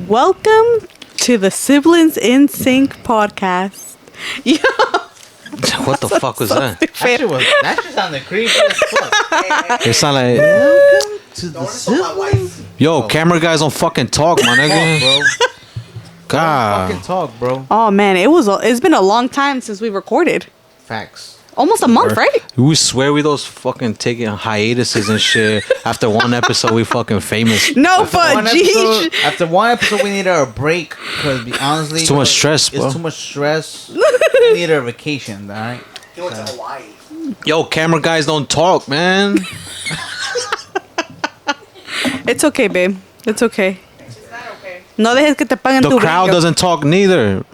Welcome to the Siblings in Sync podcast. Yo, What the fuck was that? That shit sounded creepy as fuck. It sounded like, Welcome to the Siblings. yo, camera guys don't fucking talk, my nigga. Bro. God. Fucking talk, bro. Oh man, it's been a long time since we recorded. Facts. Almost a month, right? We swear we those fucking taking hiatuses and shit. After one episode, we fucking famous. No, but geez. After one episode, we needed a break because, honestly, It's too much stress, bro. It's too much stress. We need a vacation, all right? He went to Hawaii. Yo, camera guys don't talk, man. It's okay, babe. It's okay. No dejes que te paguen The tu crowd brillo. doesn't talk neither.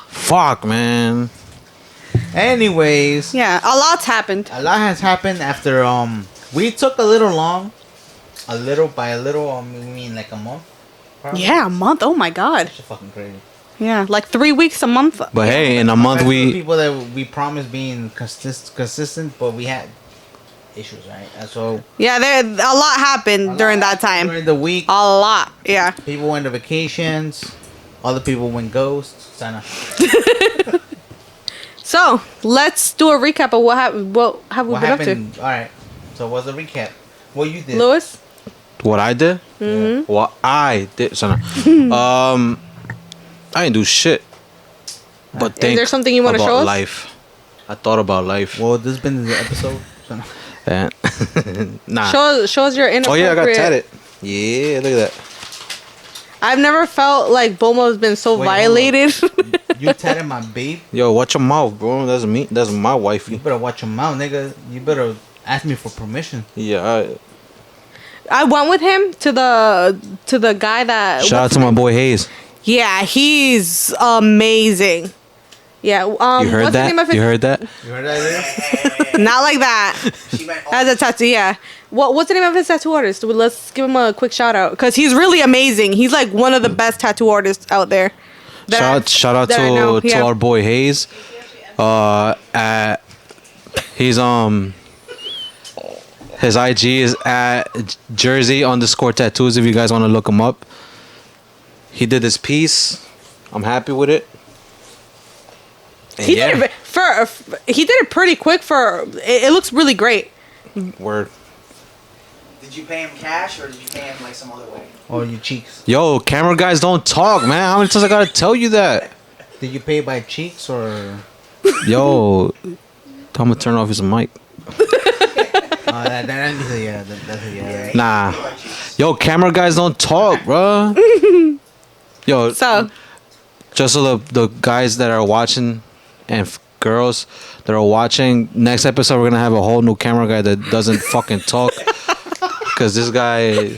Fuck, man. Anyways, Yeah, a lot's happened. a lot has happened after we took a little long. By a little, I mean like a month. Probably. Yeah, a month. Oh my god. It's fucking crazy. Yeah, like 3 weeks, a month. But hey, in a month That's the we... people that we promised being consistent, but we had issues, right? And so Yeah, a lot happened during that time. during the week, A lot. Yeah. people went to vacations, other people went ghosts. Sana. So let's do a recap of what have we What been happened? All right. So what's the recap? What you up did? to? Lewis. What I did? Mm-hmm. What I did? Son, I didn't do shit. But think there something you wanna about show us? life. I thought about life. Well, this has been the episode. Sana. And nah. Show us your inappropriate. Oh yeah, I got tatted. Yeah, look at that. I've never felt like Bomo's been so Wait, hold on. violated. You tatted my babe. Yo, watch your mouth, bro. That's me. That's my You wifey. better watch your mouth, nigga. You better ask me for permission. Yeah. I went with him to the guy that. Shout out to my boy Hayes. Yeah, he's amazing. Yeah. You heard what's that? The name of his, You heard that? You heard that? Not like that. She meant As a tattoo, yeah. What's the name of his tattoo artist? Let's give him a quick shout out because he's really amazing. He's like one of the best tattoo artists out there. Shout out that I know. to Yeah. our boy Hayes. He's his IG is at Jersey_tattoos if you guys want to look him up. He did this piece. I'm happy with it. And He did it pretty quick for. It looks really great. Word. Did you pay him cash or did you pay him like some other way? Oh, you cheeks. Yo, camera guys don't talk, man. How many times I gotta tell you that? Did you pay by cheeks or? Yo, I'm gonna turn off his mic. Yeah. Nah. Yo, camera guys don't talk, bro. Yo, So just so the guys that are watching and girls that are watching, next episode we're gonna have a whole new camera guy that doesn't fucking talk. Cause this guy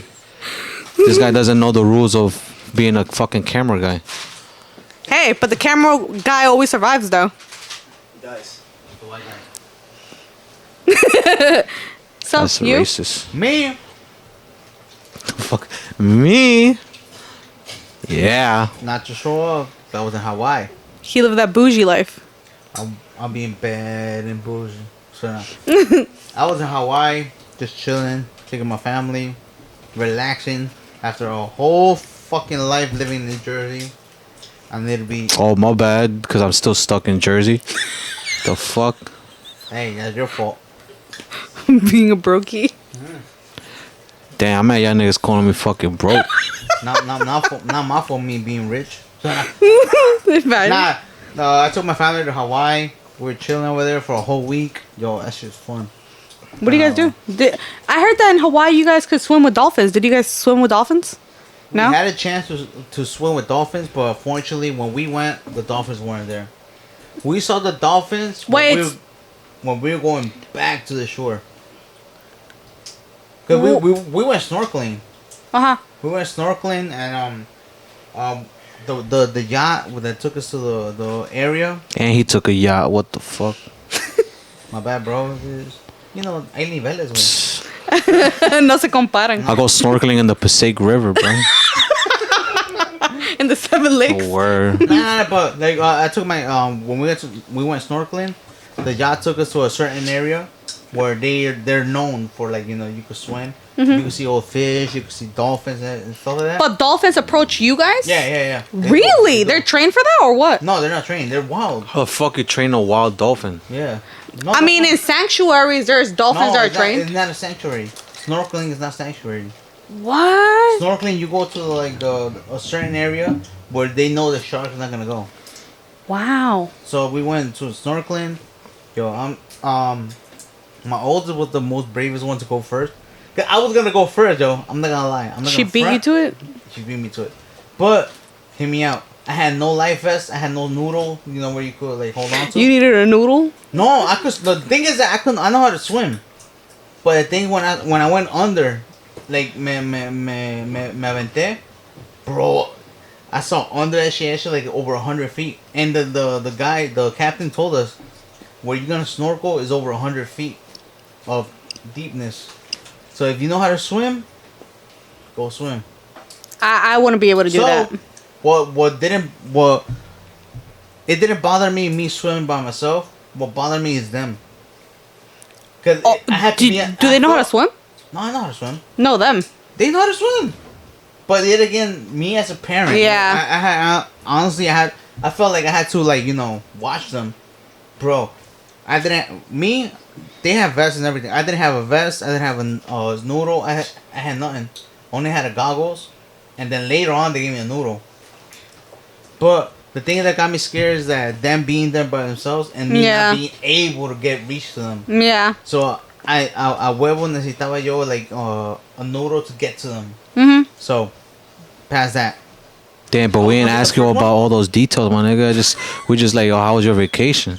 doesn't know the rules of being a fucking camera guy. hey, but the camera guy always survives though. He does. So That's you. racist. Me. Fuck me. Yeah. Not to show off. That was in Hawaii. He lived that bougie life. I'll be in bed and bougie. So I was in Hawaii, just chilling, taking my family, relaxing after a whole fucking life living in New Jersey. I need to be. Oh, my bad, because I'm still stuck in Jersey. The fuck? Hey, that's your fault. Being a brokey. Damn, I'm at y'all niggas calling me fucking broke. Not my fault. Me being rich. Imagine. I took my family to Hawaii. We were chilling over there for a whole week. Yo, that shit's fun. What do you guys do? I heard that in Hawaii you guys could swim with dolphins. Did you guys swim with dolphins? No. We had a chance to swim with dolphins, but unfortunately, when we went, the dolphins weren't there. We saw the dolphins when we were going back to the shore. Cause we went snorkeling. Uh huh. We went snorkeling and the yacht that took us to the area. And he took a yacht. What the fuck? My bad, bro. You know, hay niveles, güey. No se comparan. I go snorkeling in the Passaic River, bro. In the 7 Lakes. Oh, word. Nah, but like I took my when we went snorkeling, the yacht took us to a certain area where they're known for, like, you could swim. Mm-hmm. You can see old fish. You can see dolphins and stuff like that. But dolphins approach you guys? Yeah. Really? They're trained for that or what? No, they're not trained. They're wild. How the fuck you train a wild dolphin? Yeah. No, I mean, in sanctuaries, there's dolphins that are trained. It's not a sanctuary. Snorkeling is not sanctuary. What? Snorkeling, you go to like a certain area where they know the shark is not gonna go. Wow. So we went to snorkeling. Yo, my oldest was the most bravest one to go first. 'Cause I was gonna go first, yo. I'm not gonna lie. She beat you to it? She beat me to it. But hear me out. I had no life vest. I had no noodle. You know where you could like hold on to. You needed a noodle? No, I could. The thing is that I couldn't. I know how to swim, but the thing when I went under, like me aventé, bro. I saw under that shit actually like over 100 feet, and the guy, the captain told us, where you're gonna snorkel is over 100 feet of deepness. So if you know how to swim, go swim. I wouldn't be able to do that. It didn't bother me swimming by myself. What bothered me is them. Cause I had to do they know how to swim? No, I know how to swim. No, them. They know how to swim. But yet again, me as a parent, Yeah. honestly, I felt like I had to like watch them, bro. They have vests and everything. I didn't have a vest. I didn't have a noodle. I had nothing. Only had a goggles, and then later on they gave me a noodle. But the thing that got me scared is that them being there by themselves and me not being able to reach to them. Yeah. So a huevo necesitaba yo like a noodle to get to them. Mm-hmm. So past that. Damn, but we didn't ask you about all those details, my nigga. We just like, oh, how was your vacation?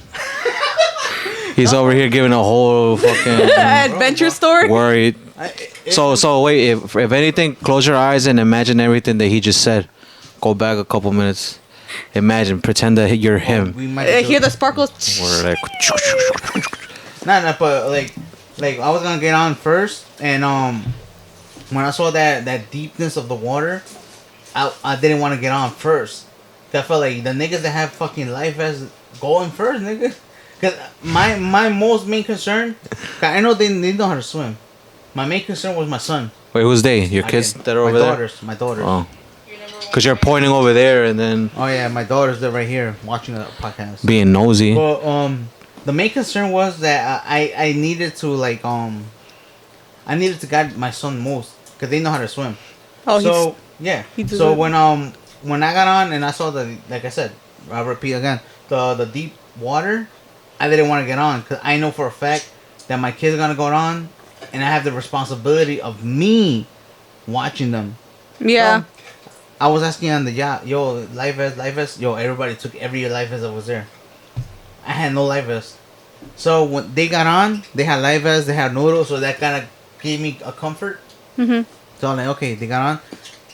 He's over here giving a whole fucking adventure story. Worried. So wait. If anything, close your eyes and imagine everything that he just said. Go back a couple minutes. Imagine, pretend that you're him. We might Hear the sparkles. We're like, Nah, but like I was gonna get on first, and when I saw that deepness of the water, I didn't want to get on first. Cause I felt like the niggas that have fucking life vests going first, nigga. Cause my main concern, cause I know they know how to swim. My main concern was my son. wait, who's they? Your kids that are over there? My daughters. Oh. Because you're pointing over there and then Oh yeah, my daughters, they're right here watching the podcast. being nosy. But the main concern was that I needed to like I needed to guide my son most because they know how to swim. Oh, so yeah. So when I got on and I saw like I said, I'll repeat again, the deep water, I didn't want to get on because I know for a fact that my kids are gonna go on, and I have the responsibility of me watching them. Yeah. So, I was asking on the yacht, yo, life vest. Yo, everybody took every life vest that was there. I had no life vest. So when they got on, they had life vests, they had noodles, so that kind of gave me a comfort. Mm-hmm. So I'm like, okay, they got on.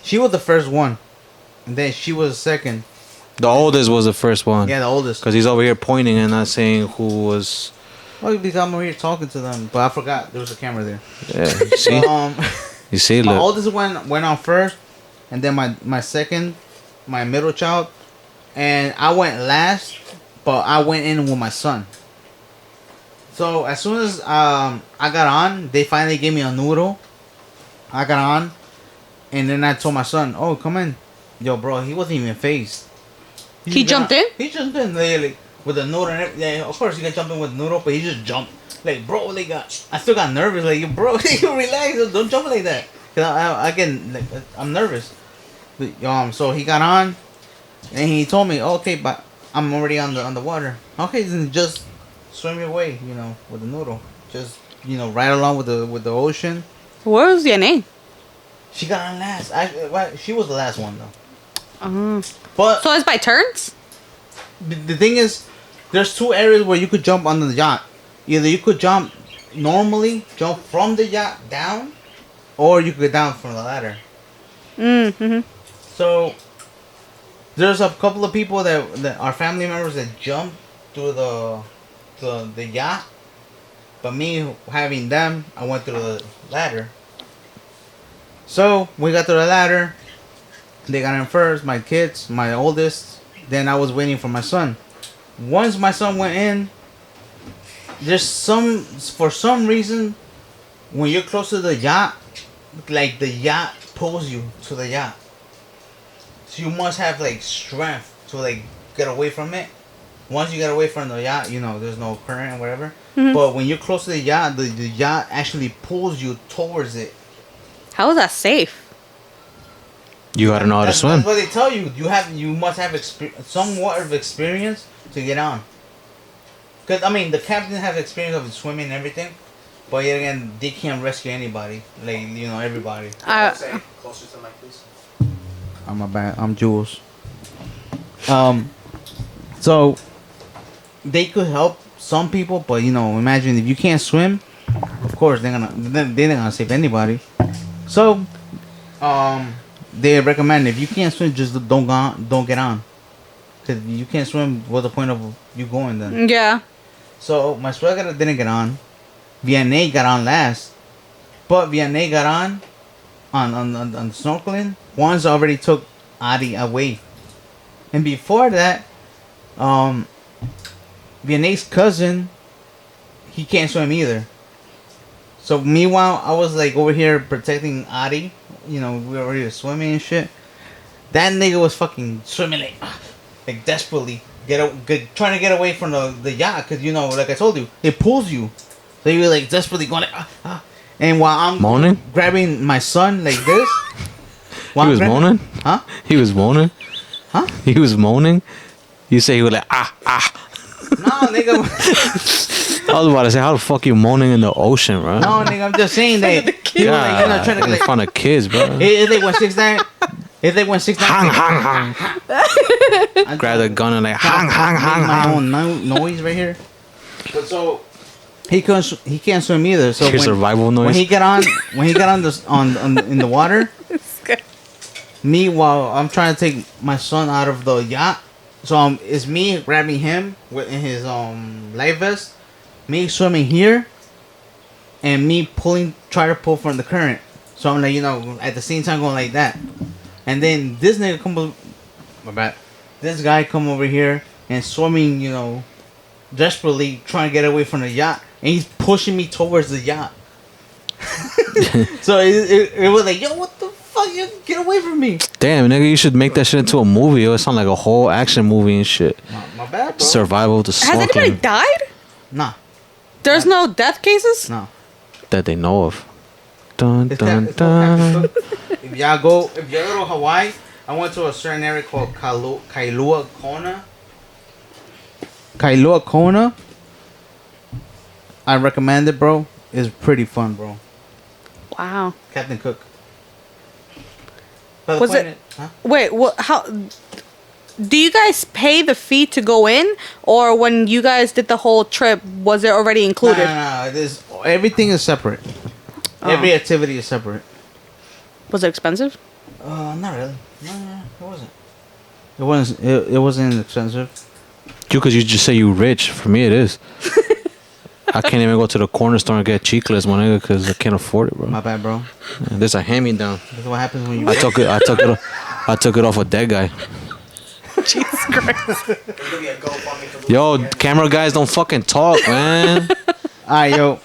She was the first one, and then she was the second. The oldest was the first one. Yeah, the oldest. Because he's over here pointing and not saying who was. Well, because I'm over here talking to them, but I forgot there was a camera there. Yeah, you see? You see, my look. oldest went on first, and then my second, my middle child, and I went last, but I went in with my son. So as soon as I got on, they finally gave me a noodle. I got on, and then I told my son, "Oh, come in." Yo, bro, he wasn't even phased. He jumped in? He jumped in, like with the noodle and everything. Yeah, of course, he got jumped in with the noodle, but he just jumped. Like, bro, I still got nervous. Like, bro, you relax. Don't jump like that. Cause I get, like, I'm nervous. But, so he got on, and he told me, okay, but I'm already on the water. Okay, then just swim your way, with the noodle. Just, right along with the ocean. What was your name? She got on last. She was the last one though. But so it's by turns. The thing is, there's two areas where you could jump on the yacht. Either you could jump from the yacht down, or you could go down from the ladder. Mm-hmm. So there's a couple of people that are family members that jumped through the yacht, but me having them, I went through the ladder. So we got to the ladder. They got in first. My kids, my oldest. Then I was waiting for my son. Once my son went in, for some reason, when you're close to the yacht, like the yacht pulls you to the yacht. So you must have like strength to like get away from it. Once you get away from the yacht, you know there's no current or whatever. Mm-hmm. But when you're close to the yacht, the yacht actually pulls you towards it. How is that safe? You gotta know how to swim. That's what they tell you. You must have somewhat of experience to get on. Cause I mean the captain has experience of swimming and everything, but yet again they can't rescue anybody. Like you know everybody. Say closer to the mic, please. I'm a bad. I'm Jules. So they could help some people, but you know, imagine if you can't swim. Of course, they're not gonna save anybody. So, they recommend if you can't swim, just don't get on. Cause if you can't swim, what's the point of you going then? Yeah. So my suegra didn't get on. Vianney got on last, but Vianney got on snorkeling. Juan's already took Adi away, and before that, Vianney's cousin, he can't swim either. So meanwhile, I was like over here protecting Adi. You know, we were already swimming and shit. That nigga was fucking swimming like desperately, trying to get away from the yacht. Cause you know, like I told you, it pulls you. So you were like desperately going like, and while I'm Moaning? grabbing my son like this, He was moaning? Huh? He was moaning? Huh? He was moaning? You say he was like, No, nigga. I was about to say, how the fuck you moaning in the ocean, bro? No, nigga. I'm just saying that. kids. You know, like, trying to in like, front of kids, bro. if they went 6'9", Hang. Grab the gun and like, hang. my own noise right here. But so he can't swim either. So Your survival noise. when he got on in the water, while I'm trying to take my son out of the yacht. So it's me grabbing him in his life vest, me swimming here, and me try to pull from the current. So I'm like, you know, at the same time going like that. And then this nigga this guy come over here and swimming, you know, desperately trying to get away from the yacht, and he's pushing me towards the yacht. So it was like, yo, what the fuck, you get away from me. Damn, nigga, you should make that shit into a movie. It would sound like a whole action movie and shit. My bad, bro. Survival to Has anybody snorkeling died? Nah. There's no death cases? No. that they know of. Dun It's dun called Captain dun. Cook. If y'all go to Hawaii, I went to a certain area called Kailua Kona. Kailua Kona. I recommend it, bro. It's pretty fun, bro. Wow. Captain Cook. Was it- Huh? Wait, what? How? Do you guys pay the fee to go in, or when you guys did the whole trip, was it already included? No. Everything is separate. Oh. Every activity is separate. Was it expensive? Not really. No, it wasn't. It wasn't expensive. Because you just say you rich. For me, it is. I can't even go to the corner store and get chiclets, my nigga, because I can't afford it, bro. My bad, bro. Yeah, there's a hand-me-down. That's what happens when you. I took it off a dead guy. Jesus Christ. There's gonna be a GoFundMe for Yo, Louis. camera guys don't fucking talk, man. Alright, yo.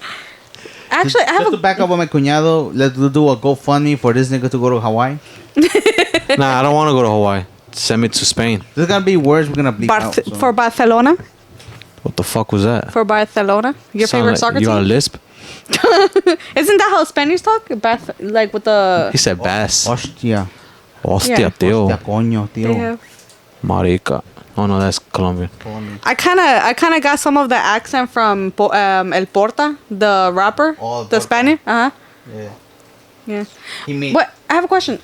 Actually, I have Just to back up on my cuñado, let's do a GoFundMe for this nigga to go to Hawaii. Nah, I don't want to go to Hawaii. Send me to Spain. There's gonna be words we're gonna bleep out. So. for Barcelona. What the fuck was that? For Barcelona, your Sound favorite like, soccer you got a team. lisp? Isn't that how Spaniards talk? Like with the. He said bass. Hostia. Hostia, Yeah. tío. Hostia, coño, They tío. have- Marica. Oh, no, that's Colombian. I kind of got some of the accent from El Porta, the rapper, Oh, the Porta. Spaniard. Yeah. Yeah. He made. But I have a question.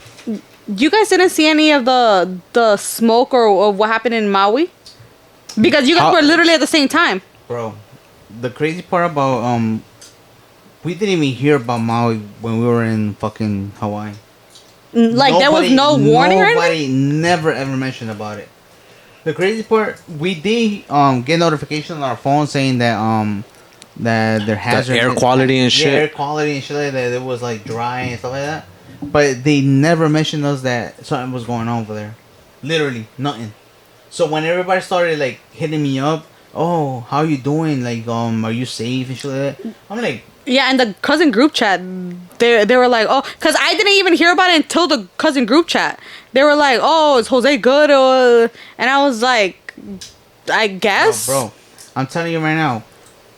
You guys didn't see any of the smoke or what happened in Maui? Because you guys were literally at the same time. Bro, the crazy part about we didn't even hear about Maui when we were in fucking Hawaii. Like there was no warning or anything? Nobody never ever mentioned about it. The crazy part, we did get notification on our phone saying that that there has air quality and shit. Yeah, air quality and shit like that. It was like dry and stuff like that. But they never mentioned us that something was going on over there. Literally nothing. So when everybody started like hitting me up, "Oh, how you doing? Like, are you safe and shit like that?" I'm like, Yeah, and the cousin group chat, they were like, oh, because I didn't even hear about it until the cousin group chat. They were like, oh, is Jose good? And I was like, I guess. "Oh, bro, I'm telling you right now,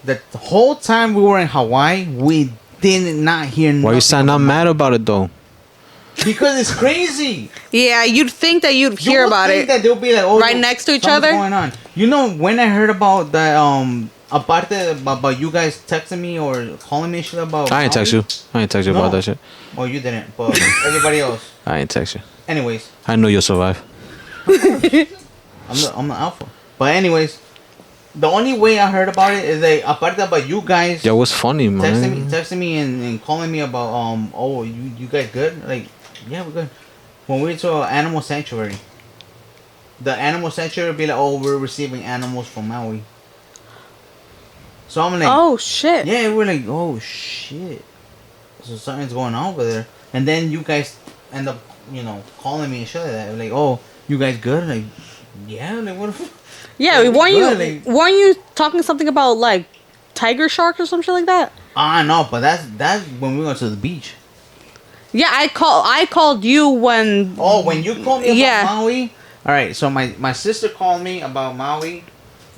that the whole time we were in Hawaii, we did not hear nothing." Why you sound not about mad about it though? Because it's crazy. Yeah, you'd think that you'd hear would about think it. that they'll be like, oh, Right next to each something's other? going on. You know, when I heard about the aparte about you guys texting me or calling me shit about. I ain't text Maui? you. I ain't text you No. about that shit. Well, you didn't, but everybody else. I ain't text you. Anyways, I know you'll survive. I'm the alpha. But anyways, the only way I heard about it is like aparte about you guys Yo, what's funny, man? texting me and calling me about oh you guys good? Like, yeah, we're good. When we went to an animal sanctuary, the animal sanctuary be like, oh, we're receiving animals from Maui. So I'm like, Oh, shit. yeah, we're like, oh shit. So something's going on over there. And then you guys end up, calling me and shit like that. Like, oh, you guys good? Like, yeah, like what the fuck? Yeah, Yeah, we weren't good, weren't you talking something about, like, tiger sharks or some shit like that? No, but that's when we went to the beach. Yeah, I called you when... Oh, when you called me about Yeah. Maui? Alright, so my sister called me about Maui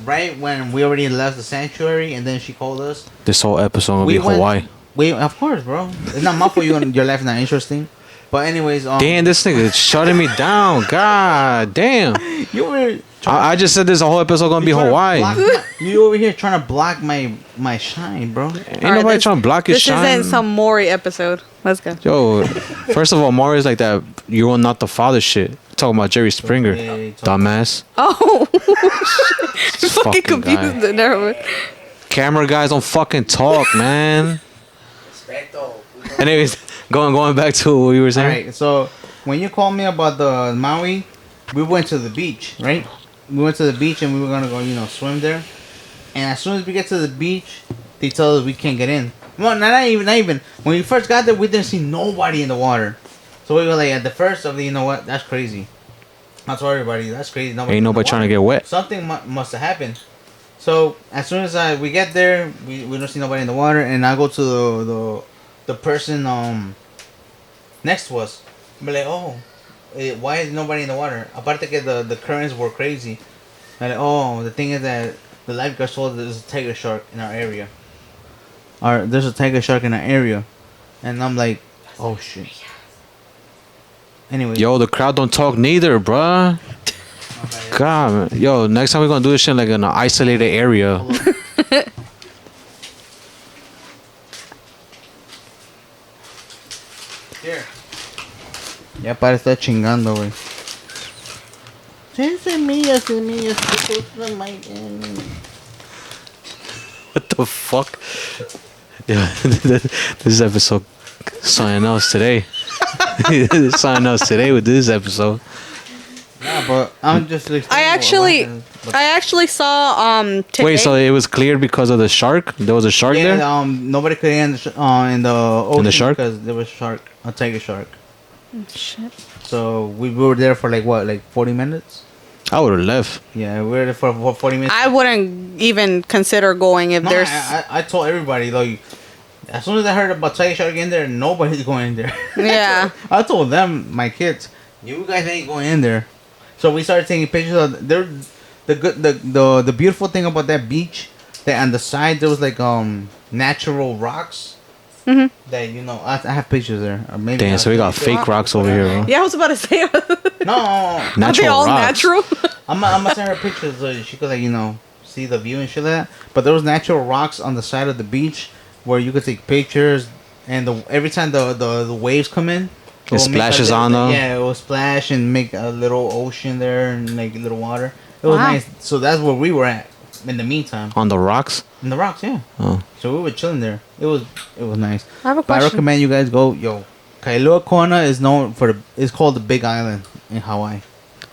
right when we already left the sanctuary, and then she called us. This whole episode gonna be Hawaii. Of course, bro. It's not my fault your life is not interesting. But anyways, Damn, this nigga shutting me down. God damn. you were I just said this whole episode gonna be trying to Hawaii. block you over here trying to block my shine, bro. Ain't Alright, nobody this- trying to block his This shine. isn't some Maury episode. Let's go. Yo, first of all, Mario's like that. You're not the father shit. Talking about Jerry Springer, Yeah, you talking- dumbass. Oh, This fucking fucking confused. guy. Never mind. Camera guys don't fucking talk, man. Respeto. Anyways, going back to what you were saying. Alright, so when you called me about the Maui, we went to the beach, right? We went to the beach and we were gonna go, swim there. And as soon as we get to the beach, they tell us we can't get in. Well, not even. When we first got there, we didn't see nobody in the water. So we were like, at the first of the, you know what? That's crazy. I told everybody, that's crazy. Ain't in the nobody trying to water. get wet. Something must have happened. So as soon as we get there, we don't see nobody in the water, and I go to the person next to us. Be like, oh, why is nobody in the water? Aparte que the currents were crazy. And like, oh, the thing is that the lifeguard told us there's a tiger shark in our area. There's a tiger shark in our area, and I'm like, oh shit. Anyway, Yo, the crowd don't talk neither, bruh. God, man. Yo, next time we're gonna do this shit like in an isolated area. Here. Ya para estar chingando, güey. Semillas, What the fuck? Yeah, this episode something else today. Something else today with this episode. Nah, but I'm just. I actually saw today. Wait, so it was cleared because of the shark? There was a shark Yeah, there? nobody could in the ocean shark? because there was a tiger shark. Shit. So we were there for like 40 minutes. I would have left. Yeah, we were there for 40 minutes. I wouldn't even consider going if No, there's. I told everybody like, as soon as I heard about tiger shark in there, nobody's going in there. Yeah. I told them, my kids, you guys ain't going in there. So we started taking pictures of there. The beautiful thing about that beach, that on the side there was like natural rocks. Mhm. That I have pictures there. Or maybe Damn, so we got fake rocks over here, bro. Yeah, I was about to say. No, Are they Natural all rocks. natural? I'm gonna send her pictures so she could see the view and shit like that. But there was natural rocks on the side of the beach where you could take pictures, and every time the waves come in, It splashes on them. Yeah, it will splash and make a little ocean there and like a little water. It was Wow. nice. So that's where we were at in the meantime. On the rocks? In the rocks, yeah. Oh. So we were chilling there. It was nice. I have a But I question. recommend you guys go. Yo, Kailua Kona is known for it's called the Big Island in Hawaii.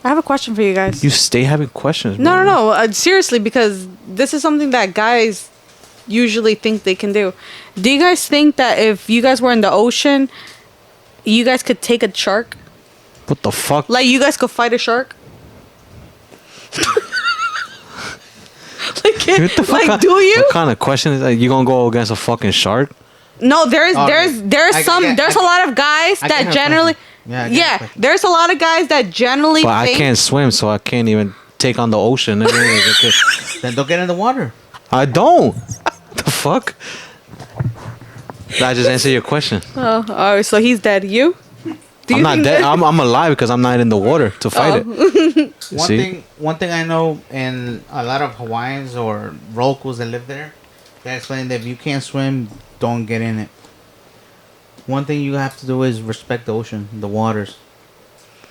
I have a question for you guys. You stay having questions, bro. No. Seriously, because this is something that guys usually think they can do. Do you guys think that if you guys were in the ocean, you guys could take a shark? What the fuck? Like, you guys could fight a shark? Like, What the fuck? Like, do you? What kind of question is that? You gonna go against a fucking shark? No, there's Oh, there's a lot of guys I get that her generally question. Yeah, I get her yeah, question. there's a lot of guys that generally But I think can't swim, so I can't even take on the ocean. Then don't get in the water. I don't. The fuck? I just answered your question. oh, so he's dead. You? Do I'm you not think dead. that- I'm alive because I'm not in the water to fight it. You see? One thing I know, and a lot of Hawaiians or locals that live there, they explain that if you can't swim, don't get in it. One thing you have to do is respect the ocean, the waters.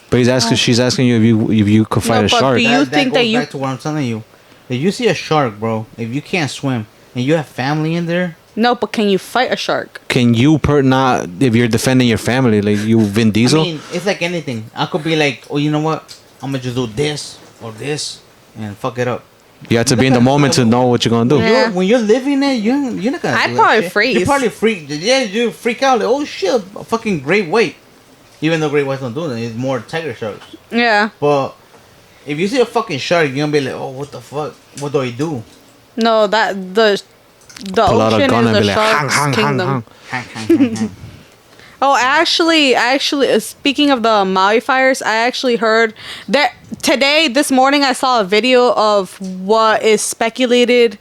But she's asking you if you could fight No, a but shark. do you think goes that you- back to what I'm telling you. If you see a shark, bro, if you can't swim and you have family in there, No, but can you fight a shark? Can you not if you're defending your family like you Vin Diesel? I mean, it's like anything. I could be like, oh, you know what? I'm gonna just do this or this and fuck it up. You have to be in the moment to know what you're gonna do. Yeah. When you're living it, you're not gonna. I'd do that probably shit. freeze. You probably freak. Yeah, you freak out. Like, oh shit, a fucking great white. Even though great whites don't do that, it's more tiger sharks. Yeah. But if you see a fucking shark, you're gonna be like, oh, what the fuck? What do I do? No, that the Pull out a ocean gun is and a be like, hang, shark's hang, hang, kingdom. hang. Oh, actually, speaking of the Maui fires, I actually heard that this morning, I saw a video of what is speculated.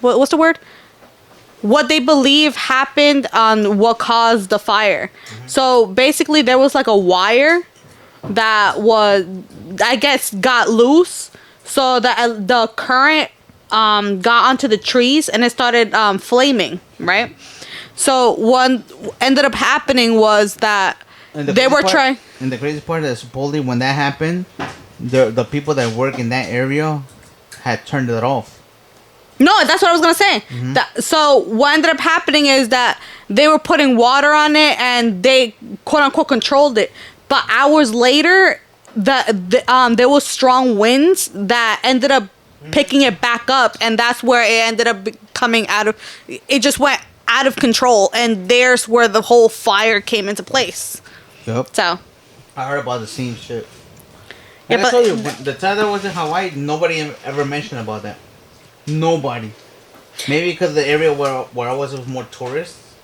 What's the word? What they believe happened on what caused the fire. So basically, there was like a wire that was, I guess, got loose. So the current got onto the trees and it started flaming, right? So what ended up happening was that they were trying. And the crazy part is supposedly when that happened, the people that work in that area had turned it off. No, that's what I was gonna say. So what ended up happening is that they were putting water on it and they quote unquote controlled it. But hours later, there was strong winds that ended up picking it back up, and that's where it ended up coming out of. It just went out of control, and there's where the whole fire came into place. Yep. So I heard about the same shit. Yeah, And I but- told you, the time that was in Hawaii, nobody ever mentioned about that. Nobody. Maybe because the area where I was more tourists.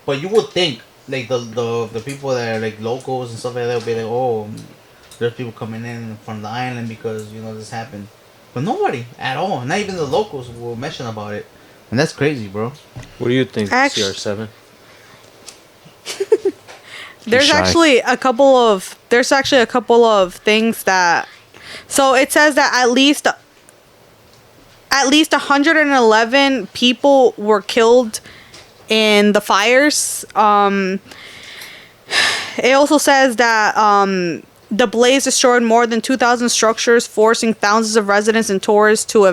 But you would think, like, the people that are, like, locals and stuff like that would be like, oh, there's people coming in from the island because, you know, this happened. But nobody at all. Not even the locals will mention about it. And that's crazy, bro. What do you think, Actu- CR7? there's shy. actually a couple of things that. So it says that at least 111 people were killed in the fires. It also says that the blaze destroyed more than 2,000 structures, forcing thousands of residents and tourists to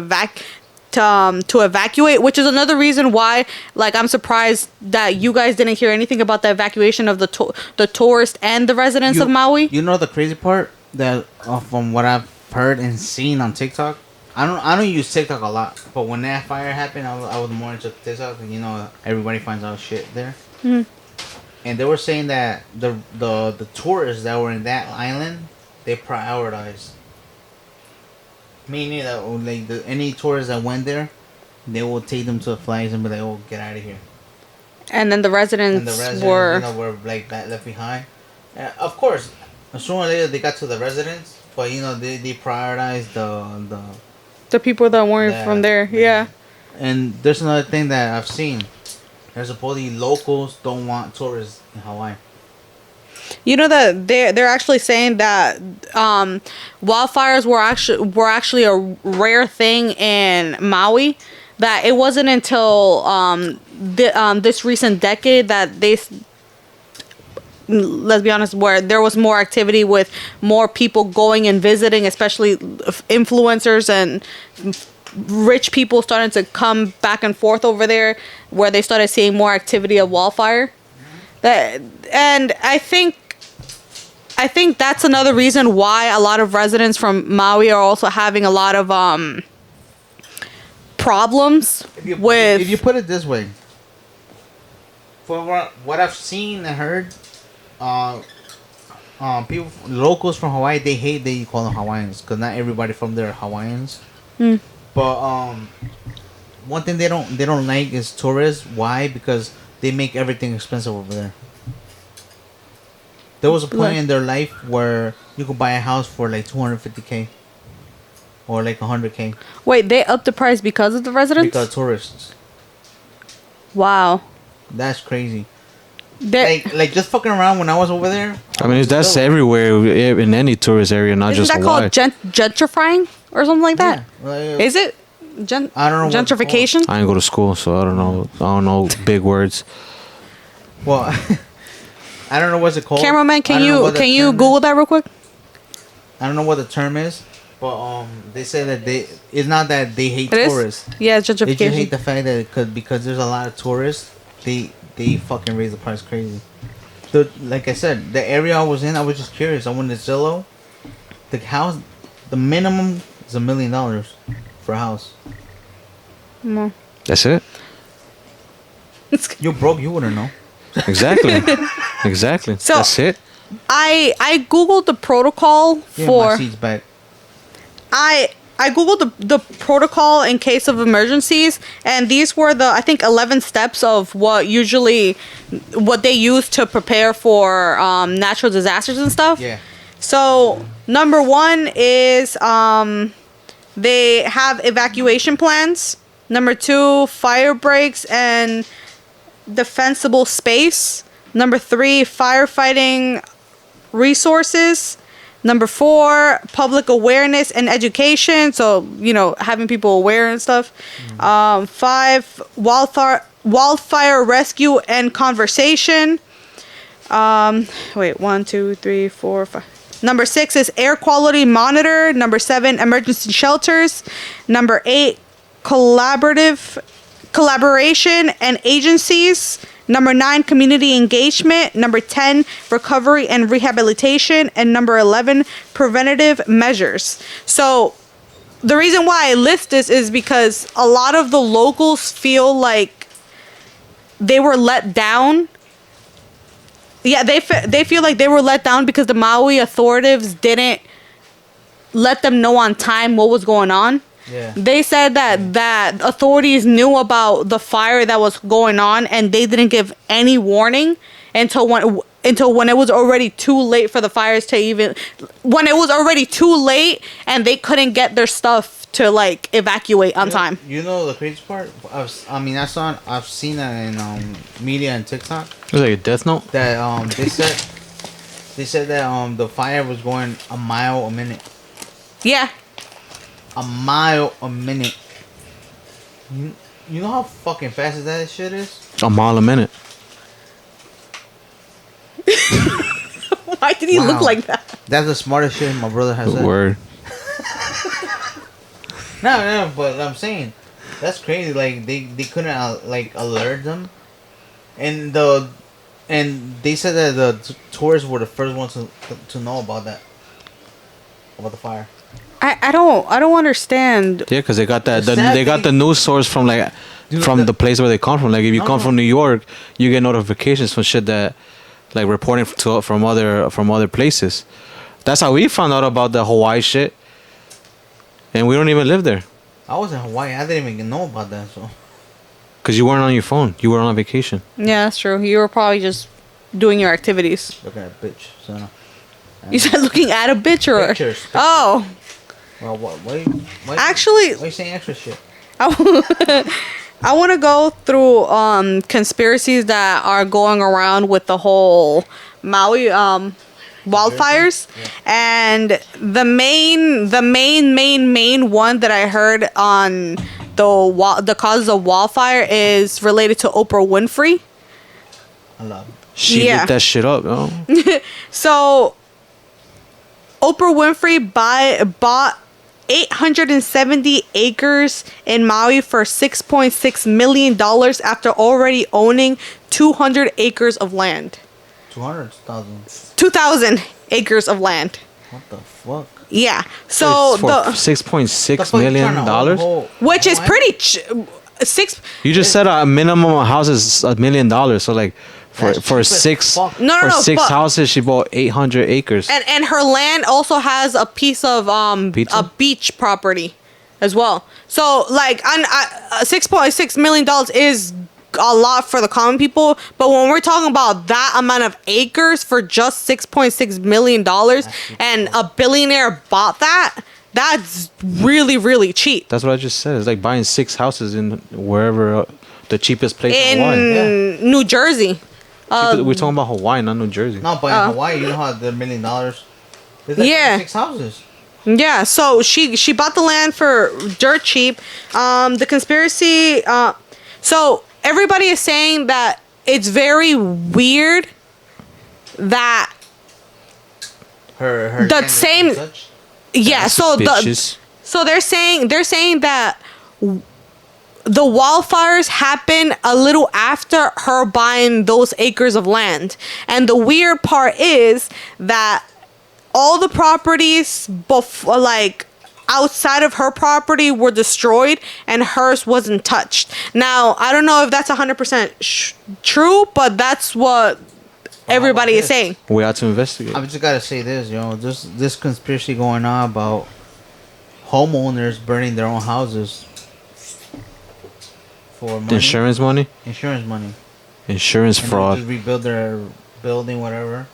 evacuate, which is another reason why, like, I'm surprised that you guys didn't hear anything about the evacuation of the tourists and the residents of Maui. You know the crazy part? That from what I've heard and seen on TikTok, I don't use TikTok a lot, but when that fire happened, I was more into TikTok, and you know everybody finds out shit there. Mhm. And they were saying that the tourists that were in that island, they prioritized. Meaning that like any tourists that went there, they will take them to the flags and be like, "Oh, get out of here." And then the residents, And the residents, were. you know, were like left behind. Of course, sooner or later they got to the residents, but you know they prioritized The people that weren't Yeah. from there, yeah. And there's another thing that I've seen. There's supposedly locals don't want tourists in Hawaii. You know that they're actually saying that wildfires were actually a rare thing in Maui. That it wasn't until this recent decade that let's be honest, where there was more activity with more people going and visiting, especially influencers and rich people starting to come back and forth over there, where they started seeing more activity of wildfire. And I think that's another reason why a lot of residents from Maui are also having a lot of problems with. If you put it this way, for what I've seen and heard, people, locals from Hawaii, they hate that you call them Hawaiians, because not everybody from there are Hawaiians. But one thing they don't like is tourists. Why? Because they make everything expensive over there. There was a point in their life where you could buy a house for like 250K or like 100K. Wait, they upped the price because of the residents? Because tourists. Wow. That's crazy. They, Like just fucking around when I was over there. I mean, that's everywhere in any tourist area, not isn't just that Hawaii. called gentrifying or something like that? Yeah, like, Is it? I don't know what it's Gentrification? I didn't go to school, so I don't know. I don't know big words. well, I don't know what's it called. Cameraman, can you Google that real quick? I don't know what the term is, but they say that it's not that they hate It is? tourists. Yeah, it's They just hate gentrification. the fact that because there's a lot of tourists, they fucking raise the price crazy. Like I said, the area I was in, I was just curious. I went to Zillow. The house, the minimum is $1 million for a house. No. That's it. You broke, you wouldn't know. Exactly. Exactly. So- That's it. I googled the protocol Give my for seats back. I googled the protocol in case of emergencies, and these were the I think 11 steps of what they use to prepare for natural disasters and stuff. Yeah. So number 1 is they have evacuation plans. Number 2, fire breaks and defensible space. Number 3, firefighting resources. Number 4, public awareness and education. So, having people aware and stuff. 5, wildfire rescue and conversation. Wait, 1, 2, 3, 4, 5. Number 6 is air quality monitor. Number 7, emergency shelters. Number 8, collaboration and agencies. Number 9, community engagement. Number 10, recovery and rehabilitation. And number 11, preventative measures. So the reason why I list this is because a lot of the locals feel like they were let down. Yeah, they feel like they were let down because the Maui authorities didn't let them know on time what was going on. Yeah. They said that authorities knew about the fire that was going on and they didn't give any warning until when it was already too late for the fires to when it was already too late and they couldn't get their stuff to like evacuate on time. You know the crazy part? I've seen that in media and TikTok. It was like a death note. That they said that the fire was going a mile a minute. Yeah. A mile a minute. You know how fucking fast that shit is? A mile a minute. Why did he look like that? That's the smartest shit my brother has said. Word. No, but I'm saying that's crazy. Like they couldn't like alert them, and they said that the tourists were the first ones to know about the fire. I don't understand. Yeah, because they got that. The They got the news source from like the place where they come from. Like if you come from New York, you get notifications from shit that like reporting from other places. That's how we found out about the Hawaii shit. And we don't even live there. I was in Hawaii. I didn't even know about that. So. Because you weren't on your phone. You were on vacation. Yeah, that's true. You were probably just doing your activities. Looking at a bitch. So no. You said looking at a bitch or Pictures. Oh. Well, why Actually, why you saying extra shit? I want to go through conspiracies that are going around with the whole Maui wildfires, and the main one that I heard on the causes of wildfire is related to Oprah Winfrey. I love it. She lit that shit up, yo. So Oprah Winfrey bought 870 acres in Maui for $6.6 million after already owning 200 acres of land. 200,000. 2,000 acres of land. What the fuck? Yeah. So for $6.6 million, which is pretty You just said a minimum house is $1 million. So like for six houses, she bought 800 acres. And her land also has a piece of a beach property. as well. So like, $6.6 million is a lot for the common people, but when we're talking about that amount of acres for just $6.6 million, and a billionaire bought that, that's really, really cheap. That's what I just said. It's like buying 6 houses in wherever the cheapest place in In Hawaii. New Jersey. We're talking about Hawaii, not New Jersey. No, but in Hawaii, you know how the $1 million. There's like Yeah. 6 houses. Yeah, so she bought the land for dirt cheap. The conspiracy. So everybody is saying that it's very weird that Her The hand is same- such. yeah. Suspicious. So they're saying that the wildfires happen a little after her buying those acres of land, and the weird part is that all the properties like outside of her property were destroyed and hers wasn't touched. Now, I don't know if that's 100% true, but that's what everybody is saying. We have to investigate. I just gotta say this, this conspiracy going on about homeowners burning their own houses for money, Insurance money? insurance money, Insurance and fraud. just rebuild their building, whatever.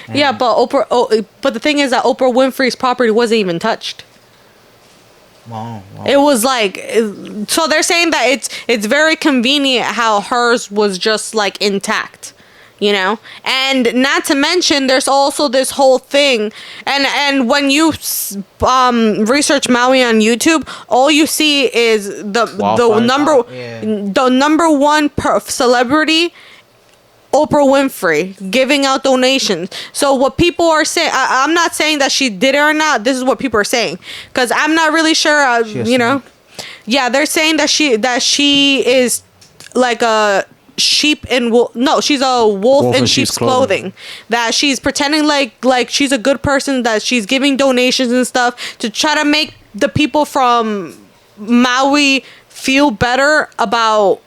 And Yeah, but but the thing is that Oprah Winfrey's property wasn't even touched. wow. It was like, so they're saying that it's very convenient how hers was just like intact, and not to mention there's also this whole thing, and when you research Maui on YouTube, all you see is the Wildfires. number one celebrity, Oprah Winfrey, giving out donations. So what people are saying, I'm not saying that she did it or not. This is what people are saying, because I'm not really sure. Yeah, they're saying that she is like a sheep in wolf. No, she's a wolf in sheep's clothing. That she's pretending like she's a good person. That she's giving donations and stuff to try to make the people from Maui feel better about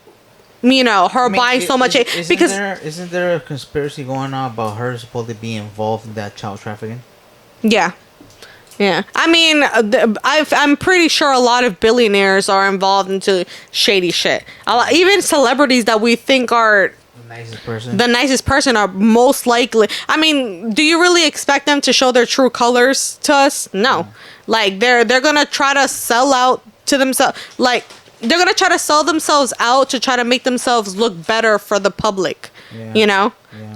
her buying so much. Isn't there a conspiracy going on about her supposedly being involved in that child trafficking? Yeah. I mean, I'm pretty sure a lot of billionaires are involved into shady shit. Even celebrities that we think are the nicest person are most likely. I mean, do you really expect them to show their true colors to us? No. Like they're gonna try to sell out to themselves. Like they're gonna try to sell themselves out to try to make themselves look better for the public. Yeah.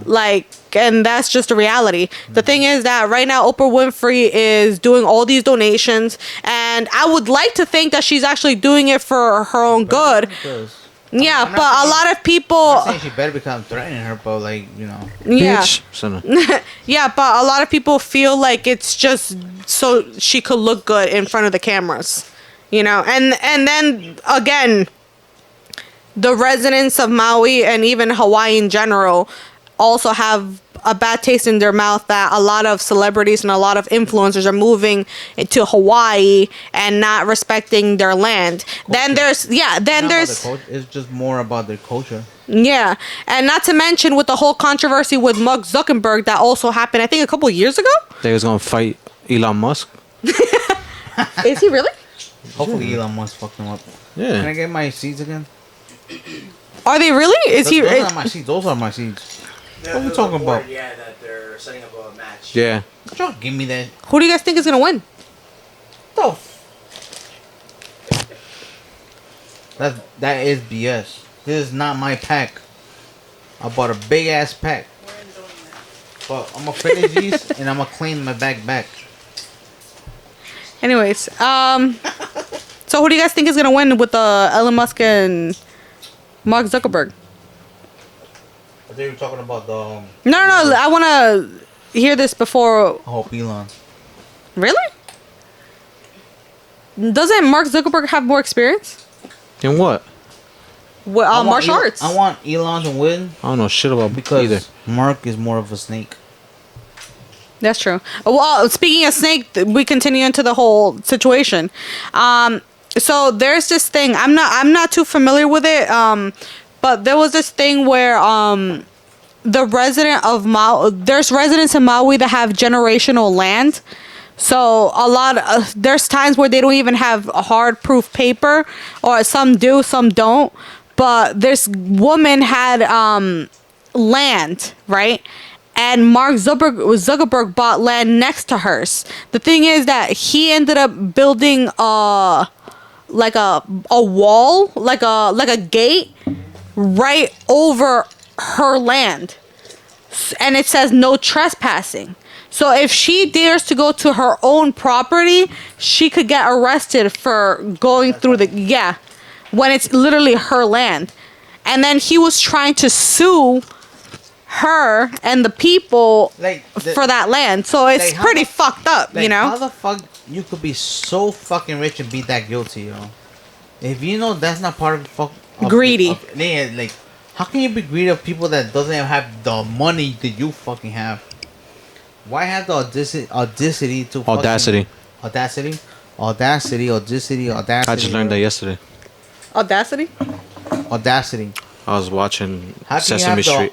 Like, and that's just a reality. The thing is that right now Oprah Winfrey is doing all these donations, and I would like to think that she's actually doing it for her own good. Yeah, but a lot of people. I'm not saying she better become threatening her, but Yeah. Bitch. Son. Yeah, but a lot of people feel like it's just so she could look good in front of the cameras, and then again, the residents of Maui and even Hawaii in general also have a bad taste in their mouth that a lot of celebrities and a lot of influencers are moving to Hawaii and not respecting their land. Then there's it's just more about their culture. Yeah, and not to mention with the whole controversy with Mark Zuckerberg that also happened, I think a couple of years ago. They was gonna fight Elon Musk. Is he really? Hopefully Elon Musk fucked him up. Yeah. Can I get my seeds again? Are they really? Is he? Those are my seeds. Those are my seeds. What are we talking about? Yeah, that they're setting up a match. Yeah. Don't give me that. Who do you guys think is gonna win? That is BS. This is not my pack. I bought a big ass pack. But I'm gonna finish these and I'm gonna clean my bag back. Anyways, so who do you guys think is gonna win with Elon Musk and Mark Zuckerberg? I think you were talking about the. No. I want to hear this before. I hope Elon. Really? Doesn't Mark Zuckerberg have more experience? In what? Well, martial arts. I want Elon to win I don't know shit about because either. Mark is more of a snake. That's true. Well, speaking of snake, we continue into the whole situation. So there's this thing. I'm not too familiar with it. But there was this thing where the resident of Maui, there's residents in Maui that have generational land. So there's times where they don't even have a hard proof paper, or some do, some don't. But this woman had land, right? And Mark Zuckerberg bought land next to hers. The thing is that he ended up building a wall, like a gate right over her land. And it says no trespassing. So if she dares to go to her own property, she could get arrested for going through when it's literally her land. And then he was trying to sue her and the people for that land. So it's pretty fucked up, you know? How the fuck you could be so fucking rich and be that guilty, yo? If you know that's not part of greedy. How can you be greedy of people that doesn't have the money that you fucking have? Why have the audacity to Audacity. Audacity. I just learned that yesterday. Audacity? Audacity. I was watching Sesame Street.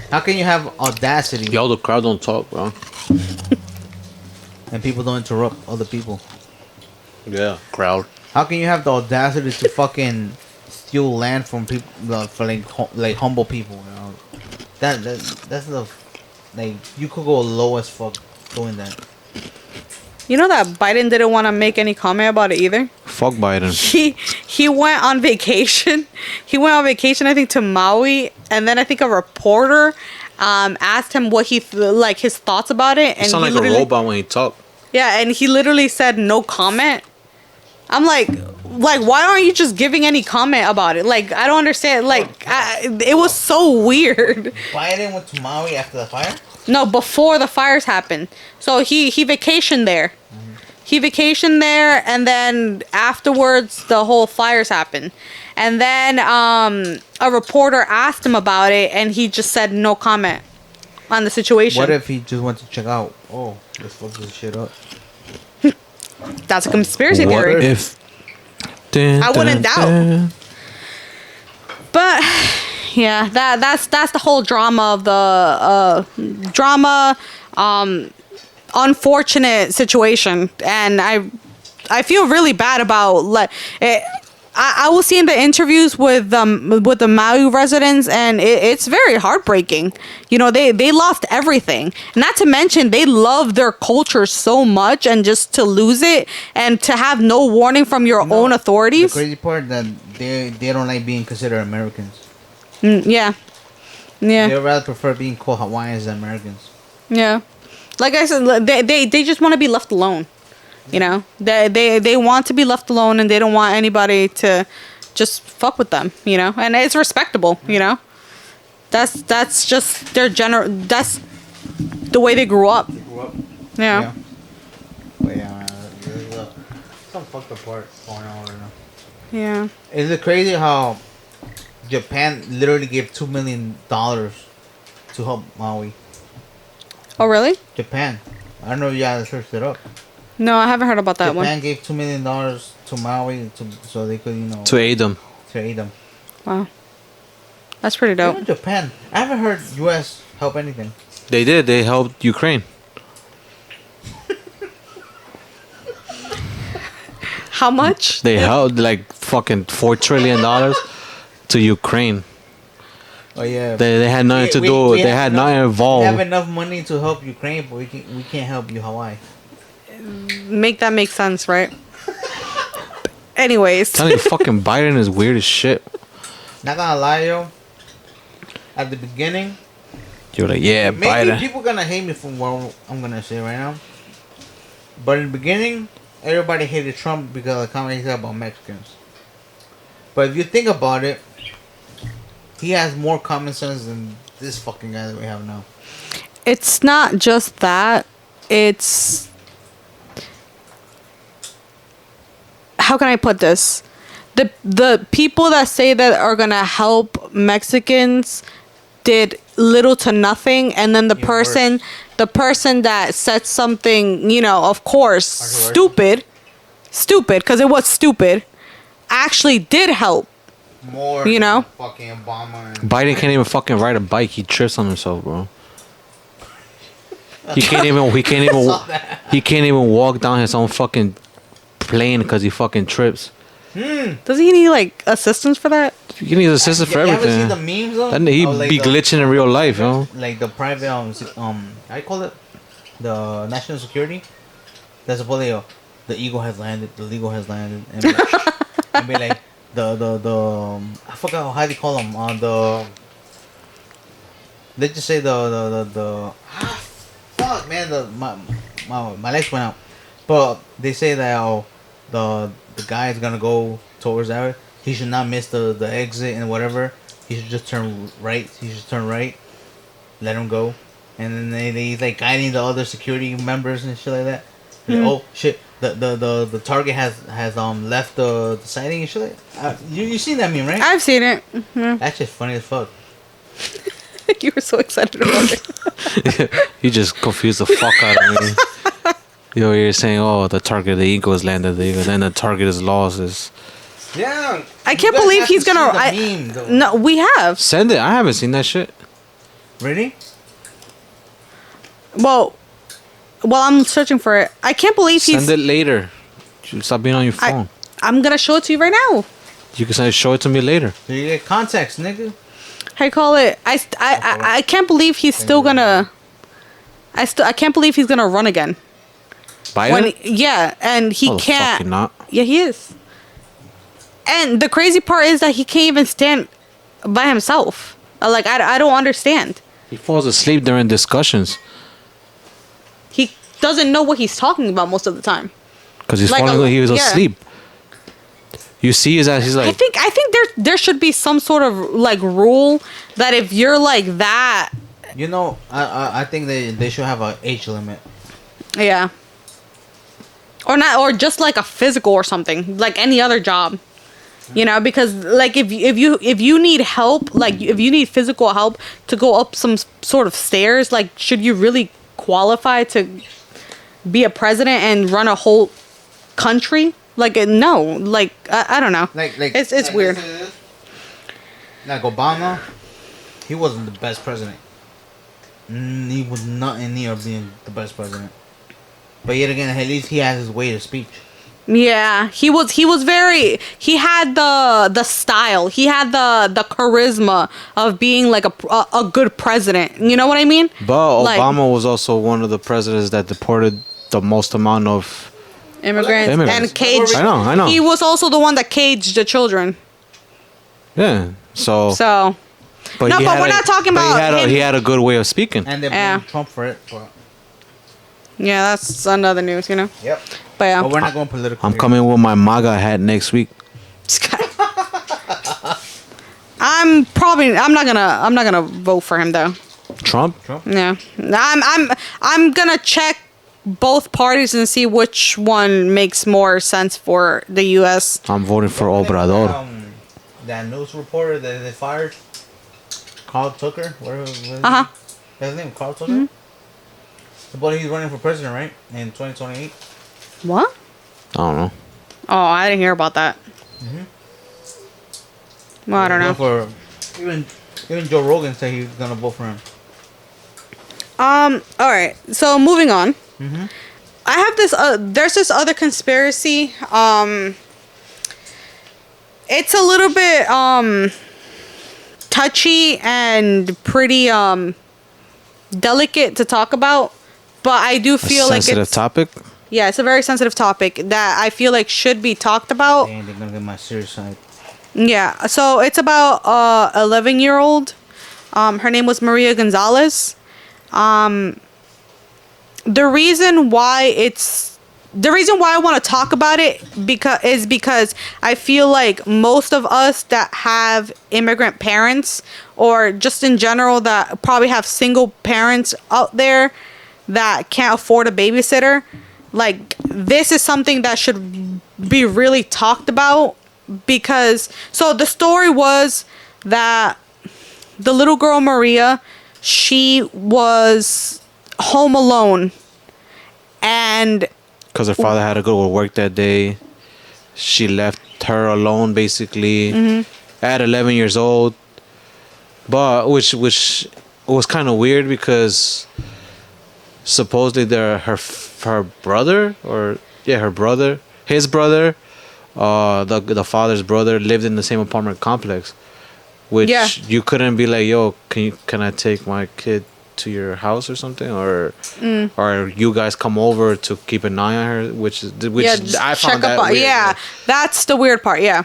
How can you have audacity? Yo, the crowd don't talk, bro. And people don't interrupt other people. Yeah, crowd. How can you have the audacity to fucking steal land from people for like humble people? You know? That's the you could go low as fuck doing that. You know that Biden didn't want to make any comment about it either? Fuck Biden. He went on vacation. He went on vacation, I think, to Maui, and then I think a reporter asked him what his thoughts about it. And he sounded like a robot when he talked. Yeah, and he literally said no comment. I'm like, why aren't you just giving any comment about it? Like, I don't understand. Like, it was so weird. Biden went to Maui after the fire? No, before the fires happened. So he vacationed there. Mm-hmm. He vacationed there, and then afterwards, the whole fires happened. And then a reporter asked him about it, and he just said no comment on the situation. What if he just went to check out? Oh, let's fuck this shit up. That's a conspiracy theory. What if? I wouldn't doubt. But yeah, that's the whole drama of the unfortunate situation, and I feel really bad about it. I was seeing the interviews with the Maui residents, and it's very heartbreaking. You know, they lost everything. Not to mention, they love their culture so much, and just to lose it and to have no warning from your own authorities. The crazy part that they don't like being considered Americans. Yeah. They rather prefer being called Hawaiians than Americans. Yeah. Like I said, they just want to be left alone. You know, they want to be left alone, and they don't want anybody to just fuck with them, you know, and it's respectable, you know. That's just their that's the way they grew up. Yeah. But yeah, there's some fucked up part going on right now. Yeah. Is it crazy how Japan literally gave $2 million to help Maui? Oh, really? Japan. I don't know if you guys searched it up. No, I haven't heard about that one. Japan gave $2 million to Maui so they could, you know... To aid them. Wow. That's pretty dope. Even Japan. I haven't heard U.S. help anything. They did. They helped Ukraine. How much? They helped like fucking $4 trillion to Ukraine. Oh yeah. They had nothing to do. They had nothing involved. We have enough money to help Ukraine, but we can't help you Hawaii. Make that make sense, right? Anyways. Telling you, fucking Biden is weird as shit. Not gonna lie, yo. At the beginning, you're like, yeah, maybe Biden. People gonna hate me for what I'm gonna say right now. But in the beginning, everybody hated Trump because of the comment he said about Mexicans. But if you think about it, he has more common sense than this fucking guy that we have now. It's not just that. It's... How can I put this? The people that say that are gonna help Mexicans did little to nothing, and then the person that said something, you know, of course, stupid, because it was stupid, actually did help. More, you know, fucking Obama. Biden can't even fucking ride a bike. He trips on himself, bro. He can't even. He can't even walk down his own fucking plane because he fucking trips. Doesn't he need like assistance for that? He needs assistance for You ever everything. seen the memes though? Then he Of, like, be the- glitching in real life, yo. Like the private I call it the national security. That's supposedly the eagle has landed. The legal has landed, and be like the I forgot how they call them the. Let's just say the fuck man my legs went out, but they say that the guy is gonna go towards that way. He should not miss the exit and whatever. He should just turn right. He should turn right. Let him go, and then they like guiding the other security members and shit like that. Like, oh shit! The target has left the sighting and shit. Like you seen that meme, right? I've seen it. Mhm. That's just funny as fuck. You were so excited about it. You just confused the fuck out of me. Yo, you're saying, oh, the target of the eagle has landed. Then the target is lost. Yeah. I can't believe he's gonna. No, we have. Send it. I haven't seen that shit. Really? Well, I'm searching for it. I can't believe he's. Send it later. Stop being on your phone. I'm gonna show it to you right now. You can show it to me later. So you get context, nigga. How you call it? I can't believe he's still gonna. I can't believe he's gonna run again. Biden? Yeah, and he Oh, can't. fucking not. Yeah, he is. And the crazy part is that he can't even stand by himself. Like I don't understand. He falls asleep during discussions He doesn't know what he's talking about most of the time. because he's Like, falling. He was yeah. asleep. You see, he's like. I think there should be some sort of like rule that if you're like that, You know, I think they should have a age limit. yeah, or not, or just like a physical or something, like any other job, you know, because like if you need help, like if you need physical help to go up some sort of stairs, like should you really qualify to be a president and run a whole country? Like no, like I don't know. Like it's like, weird. Like Obama, he wasn't the best president. He was not in need of being the best president. But yet again, at least he has his way of speech. Yeah, he was very. He had the style. He had the charisma of being like a good president. You know what I mean? But Like, Obama was also one of the presidents that deported the most amount of. immigrants Immigrants. and caged. I know. He was also the one that caged the children. Yeah. So. So But no, he but had we're not talking but about him. He had a good way of speaking. And they Yeah. blamed Trump for it. But, yeah, that's another news, you know. yep. But yeah, But we're not going political. I'm here. coming with my MAGA hat next week. I'm not gonna vote for him though. Trump. Yeah, I'm gonna check both parties and see which one makes more sense for the U.S. I'm voting for Obrador. That news reporter that they fired, Carl Tucker. What Uh-huh. That's his name, Carl Tucker. But he's running for president, right? In 2028. What? I don't know. Oh, I didn't hear about that. Well, I don't know. For even Joe Rogan said he's gonna vote for him. All right. So moving on. Mm-hmm. I have this. There's this other conspiracy. It's a little bit touchy and pretty delicate to talk about, but I do feel like Sensitive it's topic. yeah, it's a very sensitive topic that I feel like should be talked about. And they're gonna get my serious side. Yeah, so it's about 11-year-old. Her name was Maria Gonzalez. The reason why I want to talk about it because I feel like most of us that have immigrant parents or just in general that probably have single parents out there that can't afford a babysitter, like this is something that should be really talked about. Because so the story was that the little girl Maria, she was home alone, and Because her father had to go to work that day. She left her alone basically at 11 years old. But which was kind of weird because supposedly they're her brother or her brother, his brother, the father's brother lived in the same apartment complex, which Yeah. you couldn't be like, yo, can I take my kid to your house or something, or you guys come over to keep an eye on her, which just I found that on. weird. Yeah, that's the weird part. Yeah.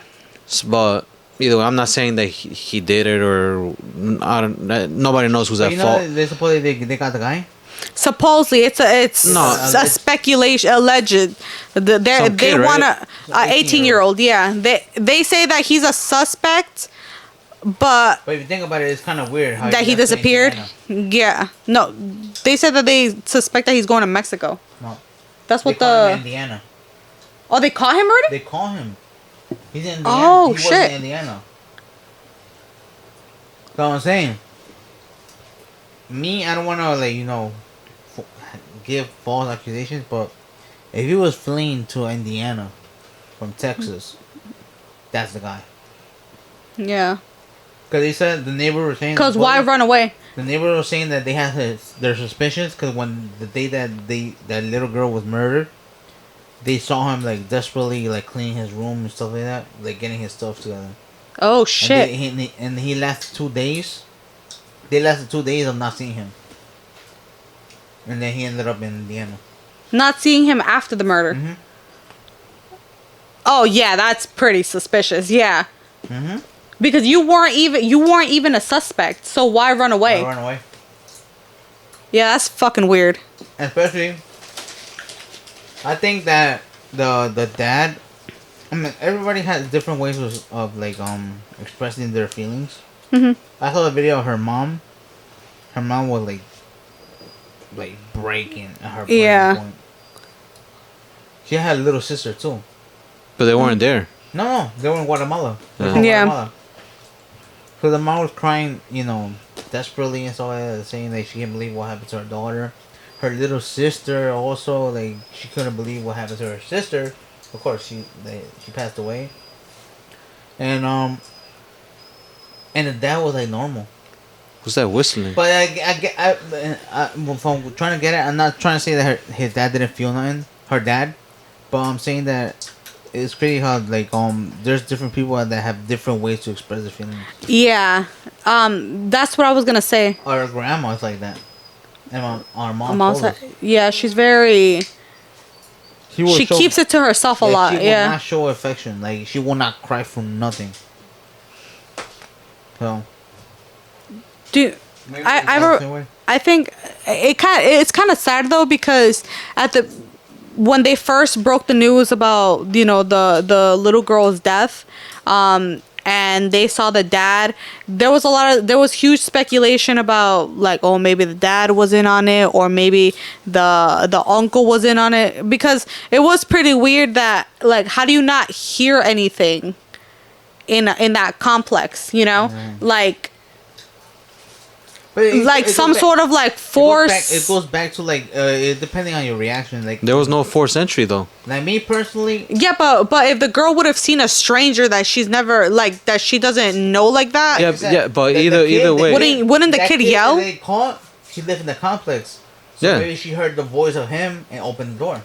But either way, I'm not saying that he did it, or I don't. Nobody knows who's But at you know, fault. they supposedly they got the guy. Supposedly, it's No. a speculation, alleged. They kid, right? want a 18-year-old. Yeah, they say that he's a suspect, but But if you think about it, it's kind of weird how that he left to disappeared. Indiana. Yeah, no, they said that they suspect that he's going to Mexico. No, That's they what call him in the. Indiana. Oh, they caught him already. They call him. He's in Indiana. Oh, he wasn't shit. in Indiana. So I'm saying, me, I don't want to give false accusations, but if he was fleeing to Indiana from Texas, that's the guy. Yeah. Because they said the neighbor was saying. Because why run away? The neighbor was saying that they had their suspicions because when the day that that little girl was murdered, they saw him like desperately like cleaning his room and stuff like that, like getting his stuff together. Oh shit! And he lasted 2 days. They lasted 2 days of not seeing him, and then he ended up in Indiana. Not seeing him after the murder. Mhm. Oh yeah, that's pretty suspicious. Yeah. Mhm. Because you weren't even a suspect, so why run away? I ran away. Yeah, that's fucking weird. Especially, I think that the dad. I mean, everybody has different ways of like expressing their feelings. Mhm. I saw a video of her mom. Her mom was like breaking at her. Yeah. Point. She had a little sister too. But they weren't there. No, they were in Guatemala. They were Yeah. in Yeah. Guatemala. So the mom was crying, desperately and so saying that she can't believe what happened to her daughter. Her little sister also, like, she couldn't believe what happened to her sister. Of course, she passed away. And the dad was like normal. Who's that whistling? But from trying to get it, I'm not trying to say that his dad didn't feel nothing. Her dad, but I'm saying that it's crazy how like there's different people that have different ways to express their feelings. Yeah. That's what I was gonna say. Our grandma's like that, and our mom. Mom's told us. yeah, she's very. She keeps it to herself a lot. She will Yeah. not show affection. Like she will not cry for nothing. So. Dude, I think it's kind of sad though because when they first broke the news about the little girl's death, and they saw the dad, there was huge speculation about like, oh, maybe the dad was in on it, or maybe the uncle was in on it, because it was pretty weird that like, how do you not hear anything in that complex, like. Like some sort of like force. It goes back to like depending on your reaction. Like There was no forced entry though. like me personally. Yeah, but if the girl would have seen a stranger that she's never like that she doesn't know like that. Yeah, but either way. Wouldn't the kid yell? That they caught, she lived in the complex. So Yeah. maybe she heard the voice of him and opened the door.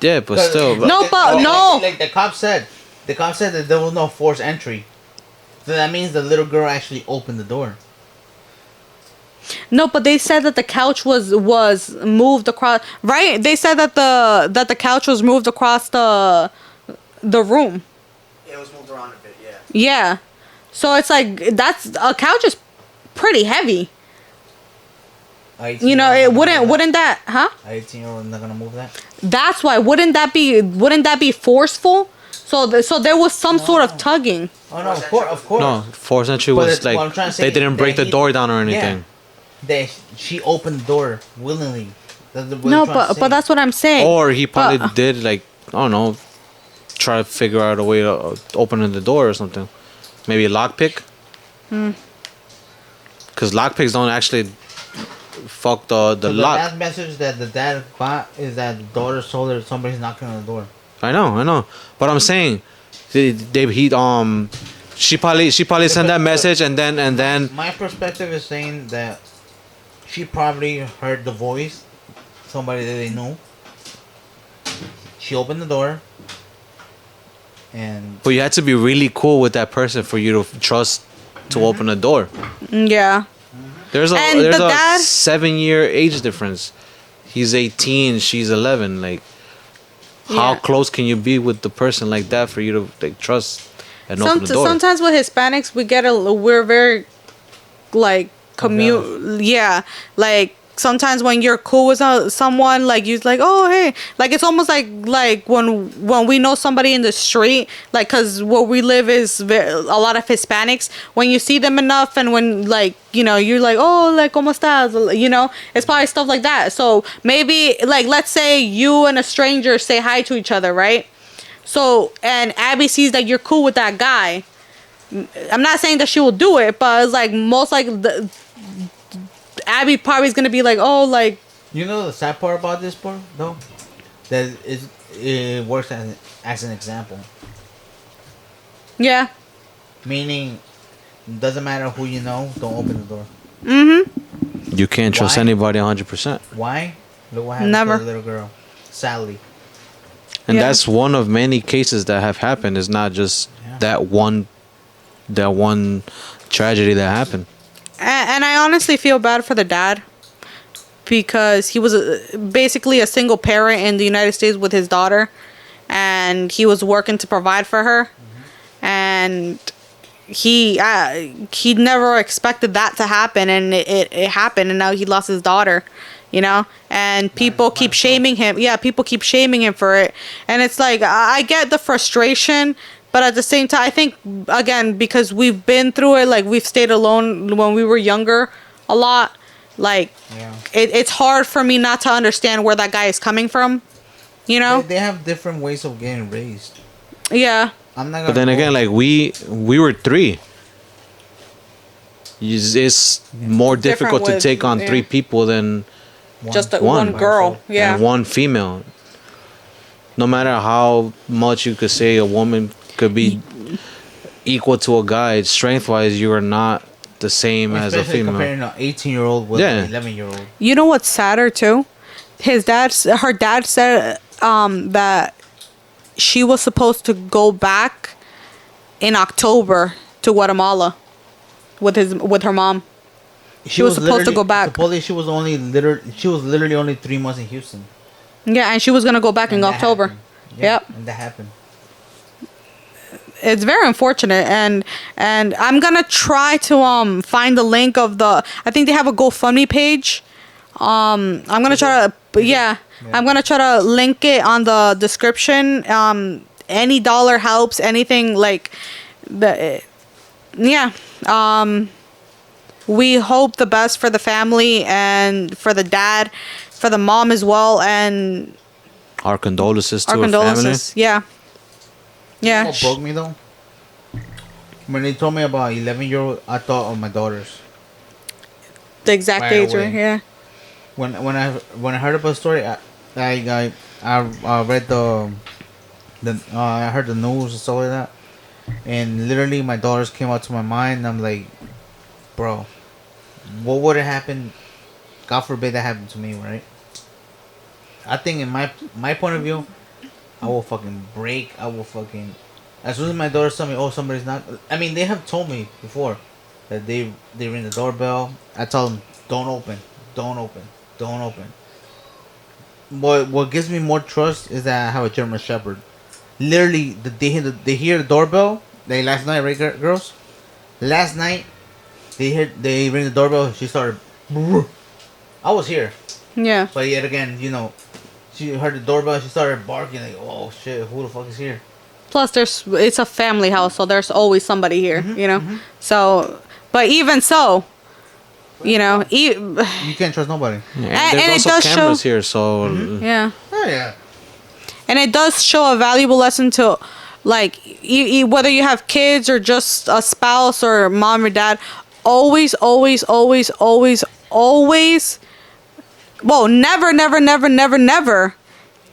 Yeah, but still. No, but no. Like the cop said that there was no forced entry. So that means the little girl actually opened the door. No, but they said that the couch was moved across. Right? They said that the couch was moved across the room. It was moved around a bit, yeah. Yeah. So it's like a couch is pretty heavy. It wouldn't that, huh? 18-year-old not gonna move that. That's why wouldn't that be forceful? So there was some sort of tugging. Oh no, of course. No, forced entry But was what I'm like trying to say they didn't is break that the door down or anything. That she opened the door willingly. That's what No, I'm trying to but say. that's what I'm saying. Or he probably But- did like, I don't know, try to figure out a way to open the door or something. Maybe a lockpick. Because lockpicks don't actually fuck the So lock. The last message that the dad got is that the daughter told her somebody's knocking on the door. I know. But I'm saying, she probably sent that message and then My perspective is saying that she probably heard the voice, somebody that they knew. She opened the door, and But you had to be really cool with that person for you to trust to open the door. Yeah. There's a And there's the a dad- 7-year age difference. He's 18, she's 11. Like, how Yeah. close can you be with the person like that for you to like trust and open the door? Sometimes with Hispanics, we're very like yeah, like sometimes when you're cool with someone, like you're like, oh hey, like it's almost like when we know somebody in the street, like because where we live is a lot of Hispanics. When you see them enough, and when like you're like, oh, like como estás, it's probably stuff like that. So maybe like let's say you and a stranger say hi to each other, right? So and Abby sees that you're cool with that guy. I'm not saying that she will do it, but it's like most like Abby probably is gonna be like, oh, like. you know the sad part about this part though, that it works as an example. Yeah. Meaning, doesn't matter who you know, don't open the door. You can't trust Why? anybody 100%. Why? Look what happened Never. to the little girl, Sally. And Yeah. that's one of many cases that have happened. It's not just Yeah. that one tragedy that happened. And I honestly feel bad for the dad because he was basically a single parent in the United States with his daughter, and he was working to provide for her, and he never expected that to happen, and it happened, and now he lost his daughter, and people keep shaming him. Yeah, people keep shaming him for it, and it's like I get the frustration. But at the same time, I think, again, because we've been through it, like, we've stayed alone when we were younger a lot. Like, Yeah. it's hard for me not to understand where that guy is coming from, They have different ways of getting raised. Yeah. I'm not gonna. But then again, like we were 3. It's more difficult to with- take on yeah. 3 people than Just One. one girl. Yeah. and 1 female. No matter how much you could say a woman could be equal to a guy, strength-wise, you are not the same as a Especially female. comparing an 18-year-old with Yeah. an 11-year-old. You know what's sadder, too? Her dad said that she was supposed to go back in October to Guatemala with her mom. She was supposed to literally- go back. Supposedly, she was literally only 3 months in Houston. Yeah, and she was gonna go back in And that October. happened. Yeah, Yep. and that happened. It's very unfortunate, and I'm gonna try to find the link of I think they have a GoFundMe page. I'm gonna try to I'm gonna try to link it on the description. Any dollar helps, anything like the we hope the best for the family and for the dad, for the mom as well, and Our condolences to our her family. condolences. Yeah. Yeah. What broke me though? When they told me about 11-year-old, I thought of my daughters. The exact Right age, away. right? Yeah. When I heard about the story, I read I heard the news and stuff like that, and literally my daughters came out to my mind. And I'm like, bro, what would have happened? God forbid that happened to me, right? I think in my point of view, I will fucking break. I will fucking. As soon as my daughters tell me, oh, somebody's not. I mean, they have told me before that they ring the doorbell. I tell them, don't open, don't open, don't open. What gives me more trust is that I have a German Shepherd. Literally, they hear the doorbell. Like last night, right, girls? Last night, they ring the doorbell. She started. I was here, Yeah. but yet again, she heard the doorbell. She started barking like, "Oh shit, who the fuck is here?" Plus, it's a family house, so there's always somebody here, So, but even so, You can't trust nobody. Yeah, And it there's also does cameras show- here, so yeah. Oh yeah. And it does show a valuable lesson to, like, whether you have kids or just a spouse or mom or dad, always, always, always, always, always, well, never, never, never, never, never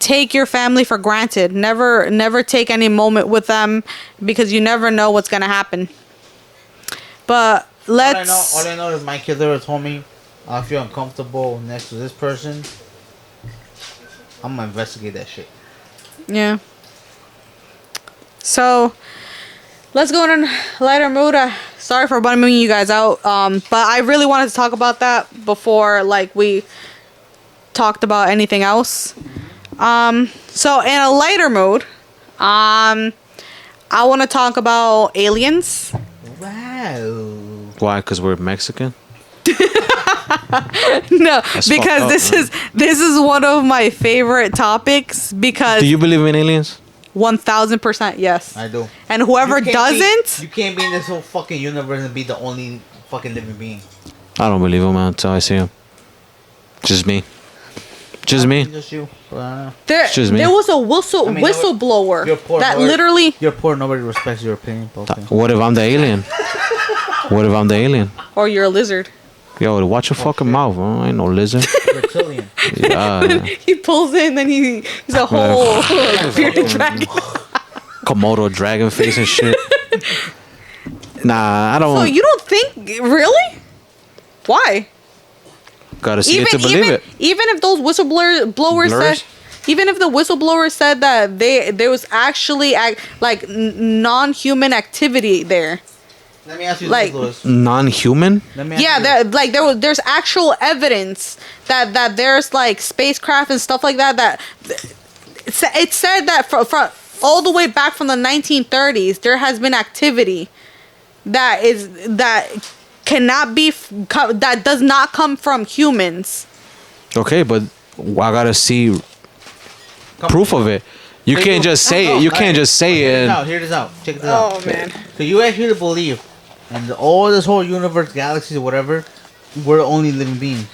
take your family for granted. Never, never take any moment with them because you never know what's going to happen. But let's... All I know is my kids ever told me, I feel uncomfortable next to this person. I'm gonna investigate that shit. Yeah. So, let's go in a lighter mood. Sorry for bumming you guys out. But I really wanted to talk about that before, like, we talked about anything else. So in a lighter mood, I want to talk about aliens. Wow. Why? Because we're Mexican? No, That's because fucked up, this is one of my favorite topics because Do you believe in aliens? 1000% yes. I do. And whoever You can't doesn't, you can't be in this whole fucking universe and be the only fucking living being. I don't believe him until I see him. Just me. Just me. Just you. there Excuse me. there was a I mean, whistleblower you're poor, that Lord. literally, You're poor. Nobody respects your opinion. But okay. What if I'm the alien? What if I'm the alien? or you're a lizard. Yo, watch your fucking mouth. I ain't no lizard. Reptilian. Yeah. He pulls in, then he's a whole bearded dragon. Komodo dragon face and shit. Nah, I don't. So you don't think really? Why? Gotta see it to believe it. Even if those whistleblowers Blurs? said, even if the whistleblower said that there was actually like non-human activity there. Let me ask you Like- this, Louis. Non-human? Let me ask Yeah, you this. there's actual evidence that there's like spacecraft and stuff like that it said that from all the way back from the 1930s there has been activity that cannot be that does not come from humans. Okay, but I gotta see Come proof on. of it. You can't just say it. You can't just say it. Hear this out. Check this Oh out. man. So you actually to believe, and all this whole universe, galaxies, or whatever, we're the only living beings.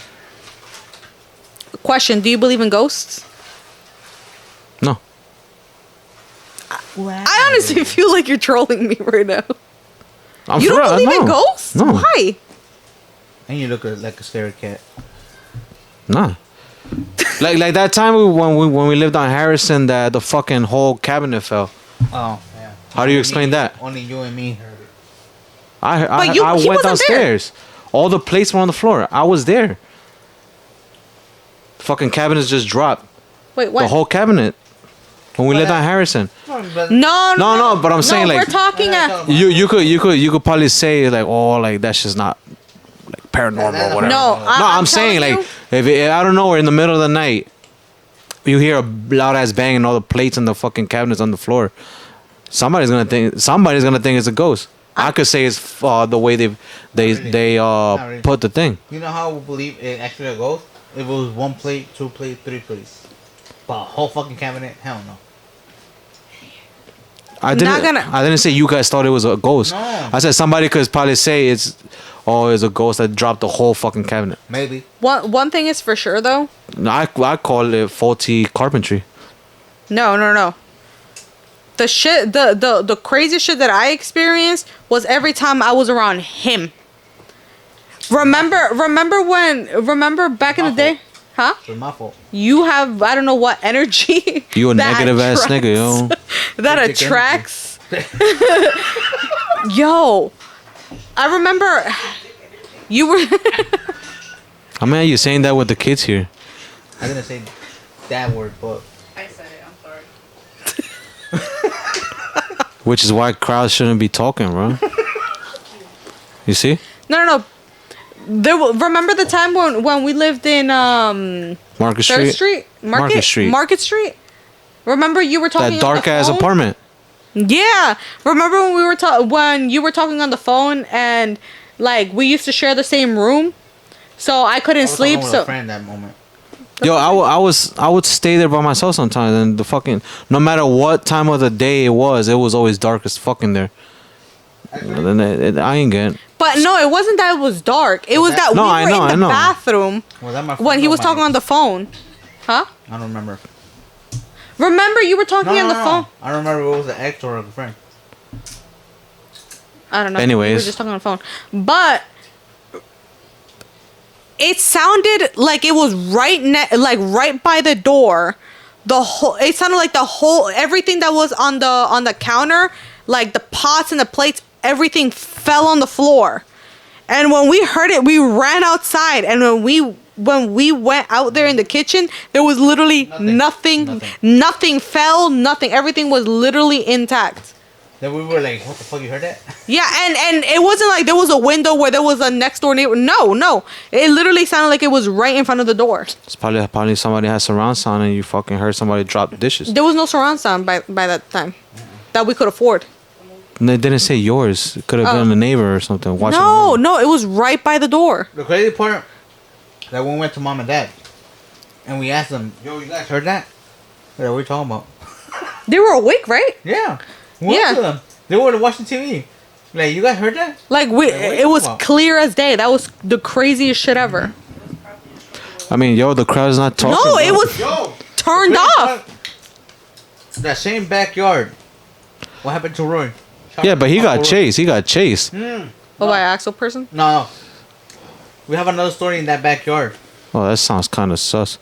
Question, do you believe in ghosts? No. I honestly feel like you're trolling me right now. I'm You for don't real, believe in no. ghosts? No. Why? And you look like a scared cat. Nah. like that time when we lived on Harrison that the fucking whole cabinet fell. Oh, yeah. How do you explain that? Only you and me heard it. I But went he wasn't there. downstairs. All the plates were on the floor. I was there. Fucking cabinets just dropped. Wait, what? The whole cabinet. When we lived on Harrison. No, but I'm saying, like, we're talking. You could probably say like, oh, like that's just not like paranormal or whatever. No, I'm saying telling like if I don't know, we're in the middle of the night, you hear a loud ass bang and all the plates and the fucking cabinets on the floor. Somebody's gonna think it's a ghost. I could say it's the way they really. put the thing. You know how we believe it actually a ghost? If it was 1 plate, 2 plate, 3 plates. But a whole fucking cabinet? Hell no. I Not didn't. gonna- I didn't say you guys thought it was a ghost. No. I said somebody could probably say it's a ghost that dropped the whole fucking cabinet. Maybe. One thing is for sure though. I call it faulty carpentry. No. The shit, the crazy shit that I experienced was every time I was around him. Remember back in the day, huh? It's my fault. You have I don't know what energy. You a that negative ass attracts- nigga, yo. That Dick attracts. Yo, I remember you were. I mean, you saying that with the kids here. I didn't say that word, but I said it. I'm sorry. Which is why crowds shouldn't be talking, bro. You see? No. Remember the time when we lived in Market Third Street. Street? Market Street. Market Street. Remember you were talking That on dark the ass phone? apartment. Yeah. Remember when when you were talking on the phone and like we used to share the same room, so I couldn't I was sleep. talking with a So friend that moment. Yo, I would stay there by myself sometimes, and the fucking no matter what time of the day it was always dark as fucking there. And then I ain't getting. but no, it wasn't that it was dark. It was that No, we I were know, I in the know. bathroom Was that my friend when he or was my talking ex? on the phone. Huh? I don't remember. Remember you were talking on the phone? I don't remember if it was an ex or a friend. I don't know. Anyways. We were just talking on the phone. But it sounded like it was right by the door. It sounded like everything that was on the counter, like the pots and the plates, everything fell on the floor. And when we heard it, we ran outside. And when we went out there in the kitchen, there was literally nothing. Nothing fell. Nothing. Everything was literally intact. Then we were like, what the fuck, you heard that? Yeah, and it wasn't like there was a window where there was a next door neighbor. No. It literally sounded like it was right in front of the door. It's probably somebody had surround sound and you fucking heard somebody drop dishes. There was no surround sound by that time that we could afford. And they didn't say yours. It could have been a neighbor or something. Watching No, it was right by the door. The crazy part, that when we went to mom and dad, and we asked them, yo, you guys heard that? What are we talking about? They were awake, right? Yeah. We went to them. They were watching TV. Like, you guys heard that? Like it was clear as day. That was the craziest shit ever. I mean, the crowd is not talking. No, it was turned off. That same backyard. What happened to Roy? Yeah, but he got chased. Oh, by an actual person? No. We have another story in that backyard. Oh, that sounds kind of sus.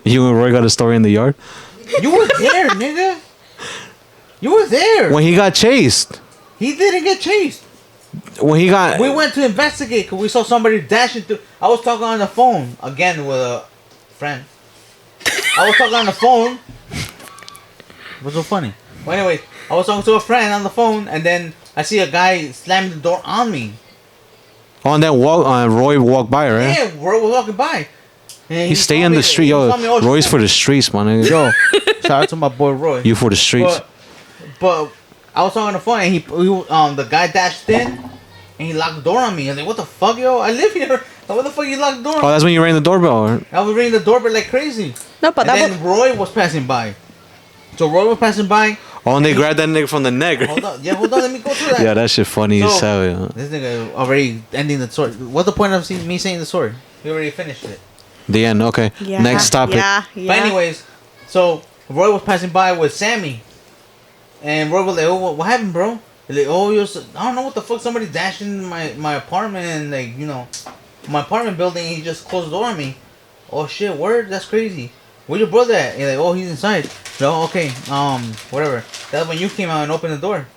You and Roy got a story in the yard? You were there, nigga. You were there. When he got chased. He didn't get chased. When he got... We went to investigate because we saw somebody dashing through. I was talking on the phone again with a friend. I was talking on the phone. What's so funny? Well, anyways, I was talking to a friend on the phone, and then I see a guy slamming the door on me. On that walk, Roy walked by, right? Yeah, Roy was walking by. And He stay in the street, yo. Roy's for the streets, my nigga. Yo, shout out to my boy Roy. You for the streets. But I was talking on the phone, and the guy dashed in, and he locked the door on me. I was like, what the fuck, yo? I live here. What the fuck you locked the door on me? Oh, that's when you rang the doorbell, right? I was ringing the doorbell like crazy. No, but and then Roy was passing by. So Roy was passing by. Oh, and they grabbed that nigga from the neck. Hold on, let me go through that. Yeah, that shit funny as hell, yeah. This nigga already ending the story. What's the point of me saying the story? We already finished it. The end, okay. Yeah, Next topic. Yeah. But anyways, so Roy was passing by with Sammy. And Roy was like, oh, what happened, bro? Like, oh, I don't know what the fuck. Somebody dashed in my apartment and, like, my apartment building. And he just closed the door on me. Oh, shit, word? That's crazy. Where your brother at? And like, oh, he's inside. No, okay, whatever. That's when you came out and opened the door.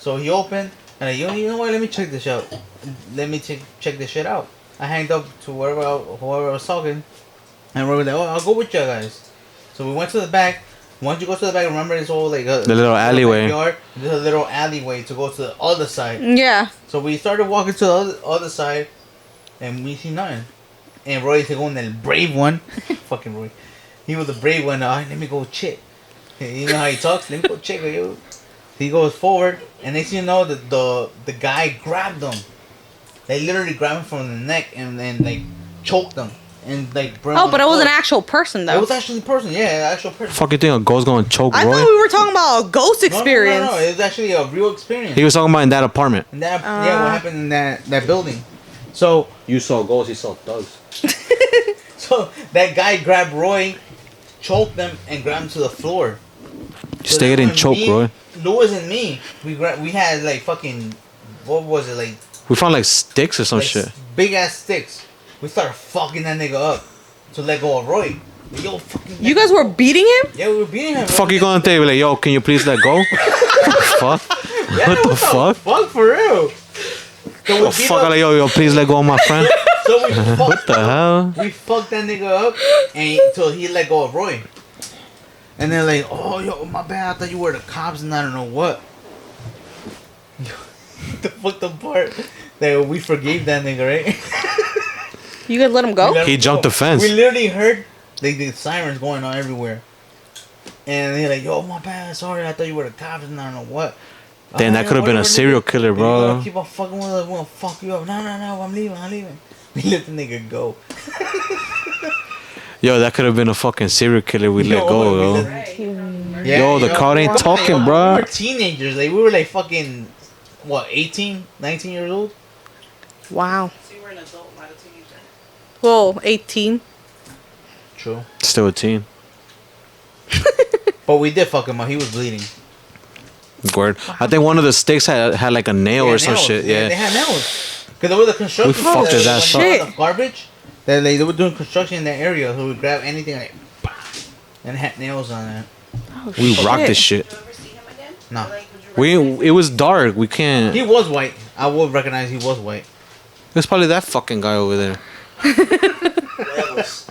So he opened, and like, you know what? Let me check this out. Let me check this shit out. I hanged up to whoever I was talking, and Roy was like, oh, I'll go with you guys. So we went to the back. Once you go to the back, remember it's all like the little alleyway. There's a little alleyway to go to the other side. Yeah. So we started walking to the other side, and we see nothing. And Roy is going the brave one. Fucking Roy. He was the brave one. Let me go check. You know how he talks? Let me go check. Yo. He goes forward, and next thing you know, the guy grabbed him. They literally grabbed him from the neck and then like choked him and like burned him. Oh, but it was an actual person though. It was actually a person. Yeah, an actual person. Fuck you think a ghost gonna choke I Roy? thought we were talking about a ghost experience. No. It was actually a real experience. He was talking about in that apartment. And that, what happened in that building. So You saw ghosts, he saw thugs. So that guy grabbed Roy, choked him, and grabbed him to the floor. You stay getting choked, Roy. Lewis and me, we had like fucking, what was it, like We found like sticks or some like shit. big ass sticks. We started fucking that nigga up to let go of Roy. Like, yo, fucking. You guys were beating him? Yeah, we were beating him. Fuck you gonna say? Like, yo, can you please let go? Fuck. Yeah, What the fuck? Fuck for real. So we Oh, fuck, like, yo, please let go of my friend. So we fucked What the hell? We fucked that nigga up and until he let go of Roy. And they're like, oh, yo, my bad. I thought you were the cops and I don't know what. The fucked up part that we forgave that nigga, right? You guys let him go? He jumped the fence. We literally heard like the sirens going on everywhere. And they're like, yo, my bad. Sorry. I thought you were the cops and I don't know what. Damn, that could have been a serial killer, You're bro. gonna keep on fucking with us. We're gonna fuck you up. No, I'm leaving. We let the nigga go. Yo, that could have been a fucking serial killer we let go, yo. Yeah, Yo, the crowd ain't talking, bro. We were teenagers. Like, we were like fucking, what, 18, 19 years old? Wow. So you were an adult, not a teenager. Well, 18. True. Still a teen. But we did fuck him up. He was bleeding. Word. I think one of the sticks had like a nail or some nails. shit. They Yeah. had nails. Because there was a construction. We fucked his ass up. Shit. Garbage. That like, they were doing construction in that area. So we grabbed anything like, bah, and it had nails on it. Oh, We rocked this shit. Did you ever see him again? No. Or, like, would you recommend It was dark. We can't. He was white. I would recognize he was white. It's probably that fucking guy over there. Levels.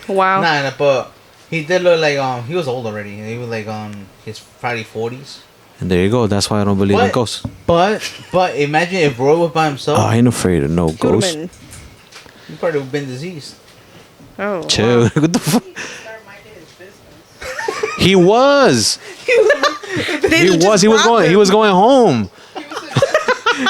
Wow. Nah, but he did look like he was old already. He was like on his probably 40s. And there you go. That's why I don't believe in But- ghosts. But imagine if Roy was by himself, I ain't afraid of no ghosts. Human. he probably would have been diseased. Oh. Chill. What the fuck? Start minding his business. He was. He was. He was going. He was going home. He was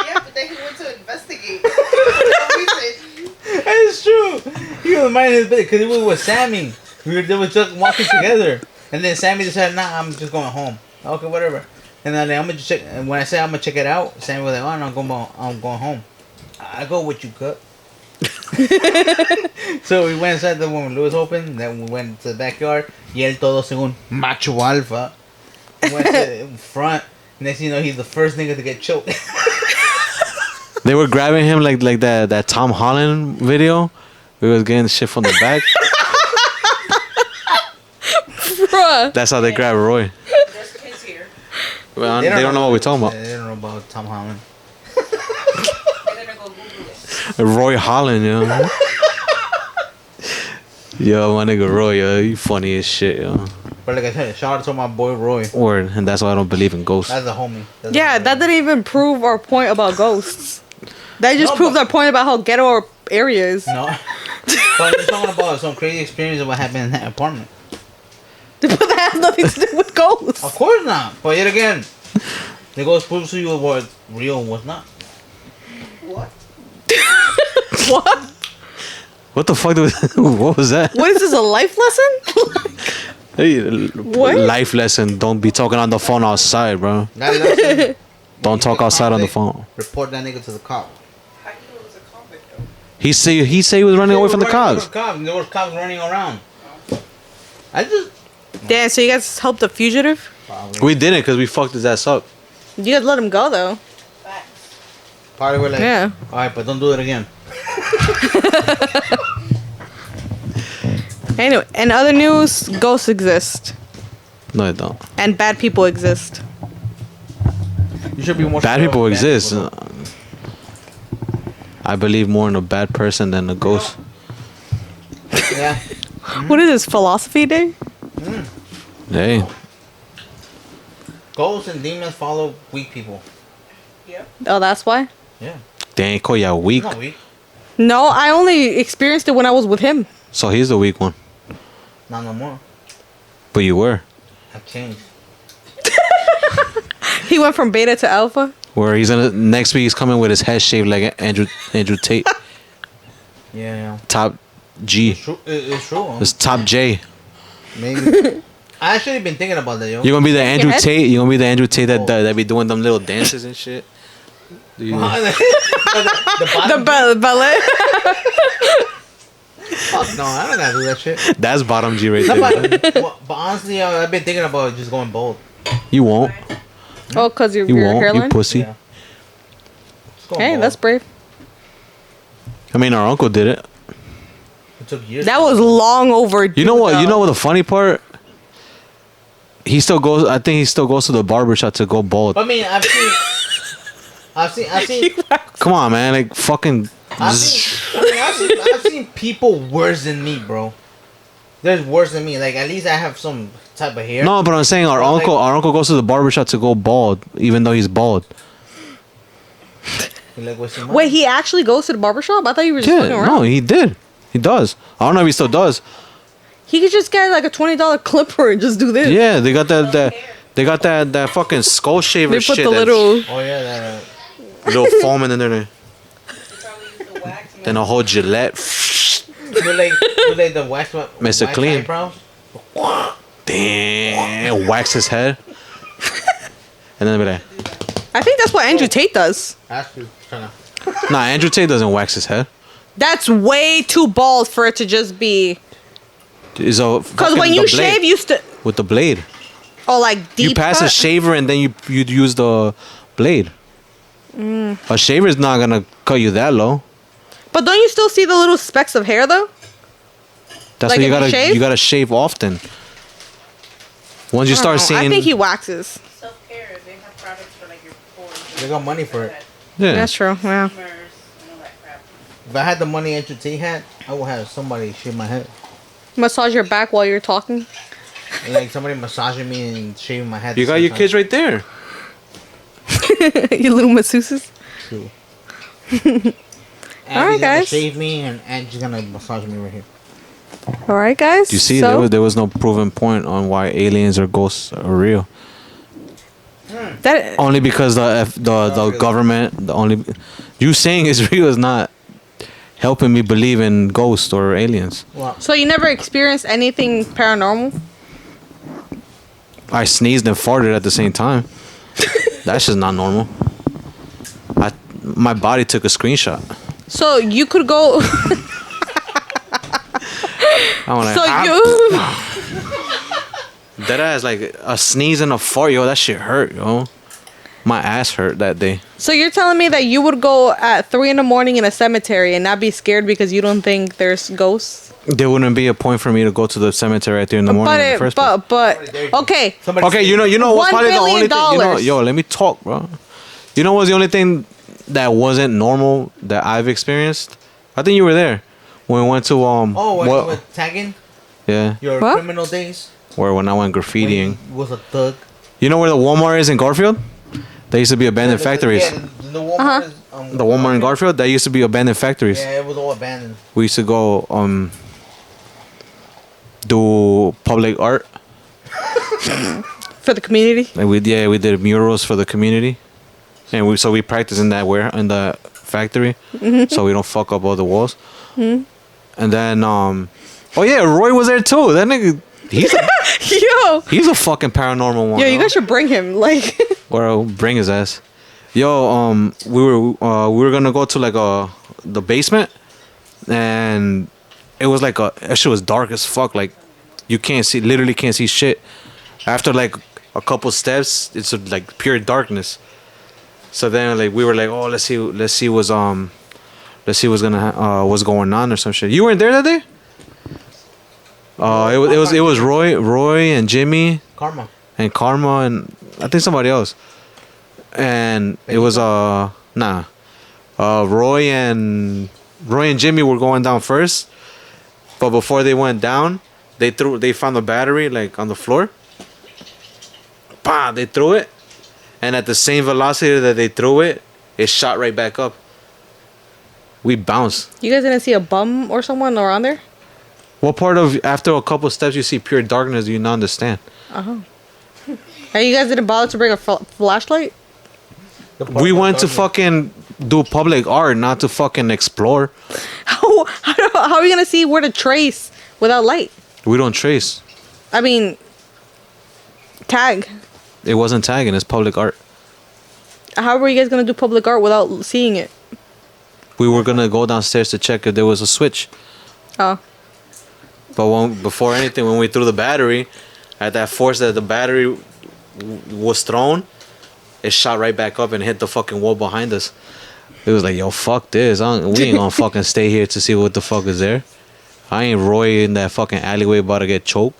yeah, but then he went to investigate. Research. It's true. He was minding his business because he was with Sammy. They were just walking together, and then Sammy decided, "Nah, I'm just going home." Okay, whatever. And then I'm gonna just check. And when I say I'm gonna check it out, Sammy was like, "Oh no, I'm going home." I go with you, cut. So we went inside the when Louis opened. Then we went to the backyard. Y él todo según macho alfa. Went to the front. Next thing you know, he's the first nigga to get choked. They were grabbing him like that Tom Holland video. We was getting shit from the back. Bruh. That's how they grab Roy. There's kids here. Well, they don't know what we're talking about. They don't know about Tom Holland. They're gonna go Google it. Roy Holland, yo. Yo, my nigga Roy, yo, you funny as shit, yo. But like I said, shout out to my boy Roy. Word, and that's why I don't believe in ghosts. That's a homie. That's Yeah, a that didn't even prove our point about ghosts. That just No, proves but- our point about how ghetto our area is. No. But we're talking about some crazy experience of what happened in that apartment. But that has nothing to do with ghosts. Of course not. But yet again, the ghost proves to you what's real and what's not. What? What? What the fuck? What was that? What is this, a life lesson? Hey, What? life lesson. Don't be talking on the phone outside, bro. That lesson, Don't talk outside on the phone. report that nigga to the cop. How you know it was a convict though? He say he was running away from the cops. There was cops running around. I just Damn, so you guys helped a fugitive? We didn't because we fucked his ass up. You guys let him go, though. Facts. probably were like, Yeah. all right, but don't do it again. Anyway, in other news, ghosts exist. No, I don't. And bad people exist. You should be more. Bad scared people of exist. people, though. I believe more in a bad person than a ghost. Yeah. What is this, philosophy day? Hey, Ghosts and demons follow weak people. Yep. Oh, that's why? Yeah. they ain't call ya weak, Not weak. No, I only experienced it when I was with him. so he's the weak one. Not no more. But you were. I've changed. He went from beta to alpha. Where he's next week he's coming with his head shaved like Andrew Tate. Yeah. Top G. It's true. It's true. It's top J. Maybe. I actually been thinking about that, yo. You're gonna be the Andrew head? Tate. You're gonna be the Andrew Tate Oh. that be doing them little dances and shit. Do you- the The ballet. Fuck no, I don't gotta do that shit. That's bottom G right No, there. but honestly, I've been thinking about just going bold. You won't. Oh, because You your won't. You hairline? pussy. Yeah. Just going Hey, bald. that's brave. I mean, our uncle did it. It took years. That was long overdue. You know what? You though. know what? The funny part. He still goes. I think he still goes to the barber shop to go bald. I mean, I've seen. Come on, man. Like fucking. I've seen people worse than me, bro. There's worse than me. Like at least I have some type of hair. No, but I'm saying our But, like- uncle. Our uncle goes to the barber shop to go bald, even though he's bald. You're like, what's your money? Wait, he actually goes to the barbershop? I thought you were just Yeah, fucking around. no, he did. He does. I don't know if he still does. He could just get like a $20 clipper and just do this. Yeah, they got they got that fucking skull shaver They put shit. the that little. Oh yeah, that. little foam in there. They probably use the wax. Then a whole Gillette. Do like the wax? Mr. wax Clean. eyebrows? Damn, wax his head. And then be like, I think that's what Andrew Tate does. Ask you, trying to. nah, Andrew Tate doesn't wax his head. That's way too bald for it to just be. Is a Because when you shave, you still. with the blade, Oh, like deep. you pass a cut? shaver and then you use the blade. A shaver is not gonna cut you that low. But don't you still see the little specks of hair though? That's Like why if you shave? you gotta shave often. Once you I don't start know. seeing, I think he waxes. Self-care. They have products for like your pores. They got money for it. Yeah. That's true. Yeah. Mers, and all that crap. If I had the money HT had, I would have somebody shave my head. Massage your back while you're talking. Like somebody massaging me and shaving my head. You got your kids right there. You little masseuses. True. All right, guys. Shave me and Angie's gonna massage me right here. All right, guys. You see, so, there was no proven point on why aliens or ghosts are real. that Only because the government, you saying is real is not helping me believe in ghosts or aliens. Well, So you never experienced anything paranormal? I sneezed and farted at the same time. That's just not normal. My body took a screenshot. So you could go. I was like, So you. that ass like a sneeze and a fart, yo. That shit hurt, yo. My ass hurt that day. So you're telling me that you would go at 3 a.m. in a cemetery and not be scared because you don't think there's ghosts? There wouldn't be a point for me to go to the cemetery at 3 in the morning in the first place. But okay. somebody Okay, you know what's $1 probably the only billion. thing. Yo, let me talk, bro. You know what's the only thing that wasn't normal that I've experienced? I think you were there when we went to Oh, when you were tagging yeah, your What? criminal days. or when I went graffitiing. When you was a thug. You know where the Walmart is in Garfield? There used to be abandoned factories. Yeah, the Walmart is, The Walmart in Garfield, that used to be abandoned factories. Yeah, it was all abandoned. We used to go do public art. For the community? And we did murals for the community. And we practice in the factory, so we don't fuck up all the walls. And then oh yeah, Roy was there too. That nigga, he's a fucking paranormal one. Yo, you yo. guys should bring him. Like, Or bring his ass. Yo, we were gonna go to like the basement, and it was like that shit was dark as fuck. Like you literally can't see shit. After like a couple steps, it's like pure darkness. So then like we were like, oh, let's see what's going on or some shit. You weren't there that day? It was Roy and Jimmy Karma. and Karma and I think somebody else. And it was Roy and Jimmy were going down first, but before they went down, they found the battery like on the floor. Bah! They threw it, and at the same velocity that they threw it, it shot right back up. We bounced. you guys didn't see a bum or someone around there? What part of after a couple steps you see pure darkness? Do you not understand? And you guys didn't bother to bring a flashlight? We went to fucking do public art, not to fucking explore. How are we gonna see where to trace without light? We don't trace. I mean, tag. It wasn't tagging. It's public art. How were you guys gonna do public art without seeing it? We were gonna go downstairs to check if there was a switch. Oh. But before anything, when we threw the battery, at that force that the battery was thrown, it shot right back up and hit the fucking wall behind us. It was like, yo, fuck this. We ain't gonna fucking stay here to see what the fuck is there. I ain't Roy in that fucking alleyway about to get choked.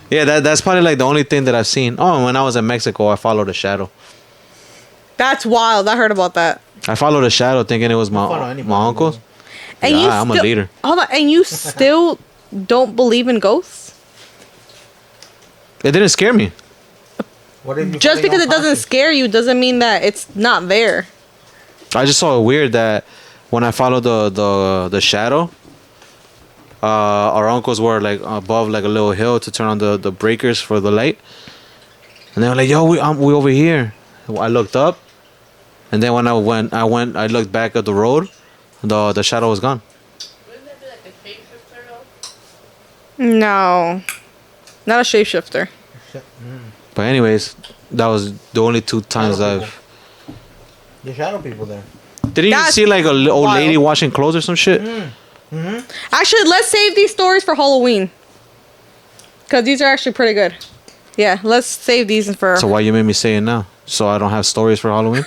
Yeah, that's probably like the only thing that I've seen. Oh, and when I was in Mexico, I followed a shadow. That's wild. I heard about that. I followed a shadow thinking it was follow my anybody, uncle's. And Yeah, I'm a leader. Hold on. And you still don't believe in ghosts? It didn't scare me. What if you Just find because out it doesn't conscious? scare you doesn't mean that it's not there. I just saw it weird that when I followed the shadow, our uncles were like above like a little hill to turn on the breakers for the light, and they were like, "Yo, we over here." I looked up, and then when I looked back at the road, the shadow was gone. Wouldn't that be like a shapeshifter though? No. Not a shapeshifter. But anyways, that was the only 2 times Shadow I've. The shadow people there. Did you That's see like a old wild. lady washing clothes or some shit? Actually, let's save these stories for Halloween. Because these are actually pretty good. Yeah, let's save these for... So why you made me say it now? So I don't have stories for Halloween?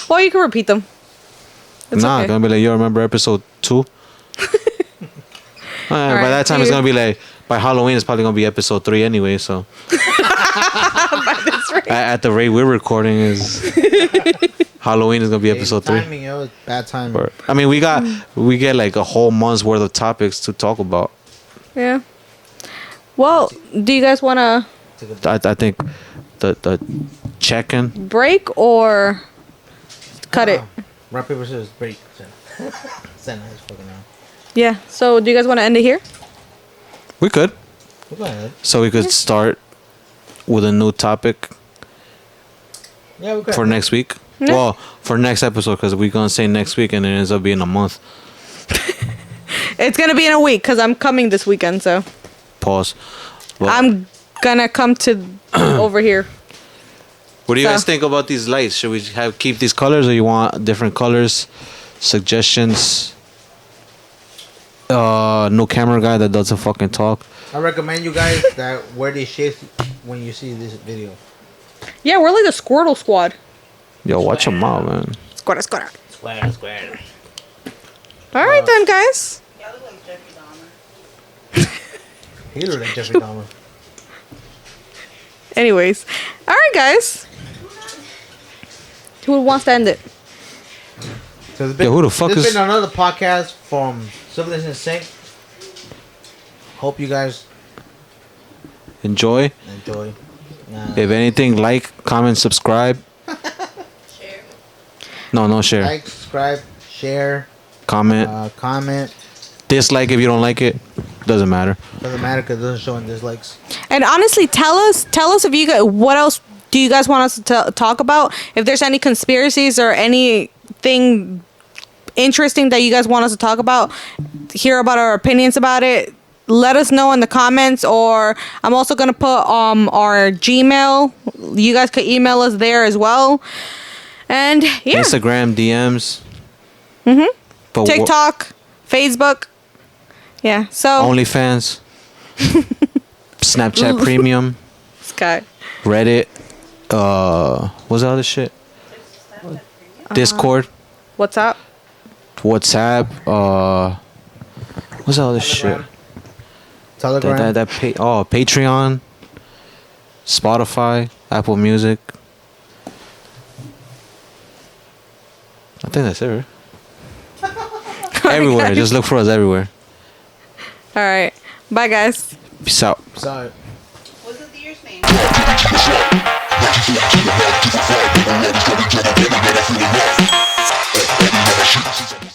Well, you can repeat them. It's Nah, okay. gonna be like, you remember episode 2? By right, that time, it's you- gonna be like, by Halloween, it's probably gonna be episode 3 anyway, so. At the rate we're recording is Halloween is gonna be episode 3. Timing, yo, it's bad timing. I mean, we get like a whole month's worth of topics to talk about. Yeah. Well, do you guys want to I think the check-in. break or cut it? Rock, paper, scissors, break. Send his fucking out. Yeah. So, do you guys want to end it here? We could. Go ahead. So we could start with a new topic Yeah, we could. for next week. Yeah. Well, for next episode, because we're gonna say next week and it ends up being a month. It's gonna be in a week because I'm coming this weekend. So Pause. Well, I'm gonna come to over here. what do you guys so- think about these lights? Should we keep these colors, or you want different colors? Suggestions. No camera guy that doesn't fucking talk. I recommend you guys that wear these shades when you see this video. Yeah, we're like the Squirtle Squad. Yo, watch them out, man. Squirtle. Square. All right then, guys. Y'all look like Jeffrey Dahmer. He look like Jeffrey Dahmer. Anyways, all right, guys. Who wants to end it? So there's been, Yo, who the fuck there's is- been another podcast from Civilization Sync. Hope you guys Enjoy. enjoy. If anything, like, comment, subscribe. Share. No share. Like, subscribe, share, Comment. comment. Dislike if you don't like it. Doesn't matter. Doesn't matter because it doesn't show any dislikes. And honestly, tell us if you guys, what else do you guys want us to talk about? If there's any conspiracies or anything interesting that you guys want us to talk about, hear about our opinions about it, let us know in the comments. Or I'm also gonna put our Gmail. You guys could email us there as well. And yeah, Instagram DMs. But TikTok, Facebook. Yeah. So OnlyFans. Snapchat Premium. Sky. Reddit. What's the other shit? Discord. What's up? WhatsApp. What's the other shit? Telegram. Patreon. Spotify. Apple Music. I think that's it, right? Everywhere. Just look for us everywhere. All right. Bye, guys. Peace out. Sorry. What's the deer's name? She's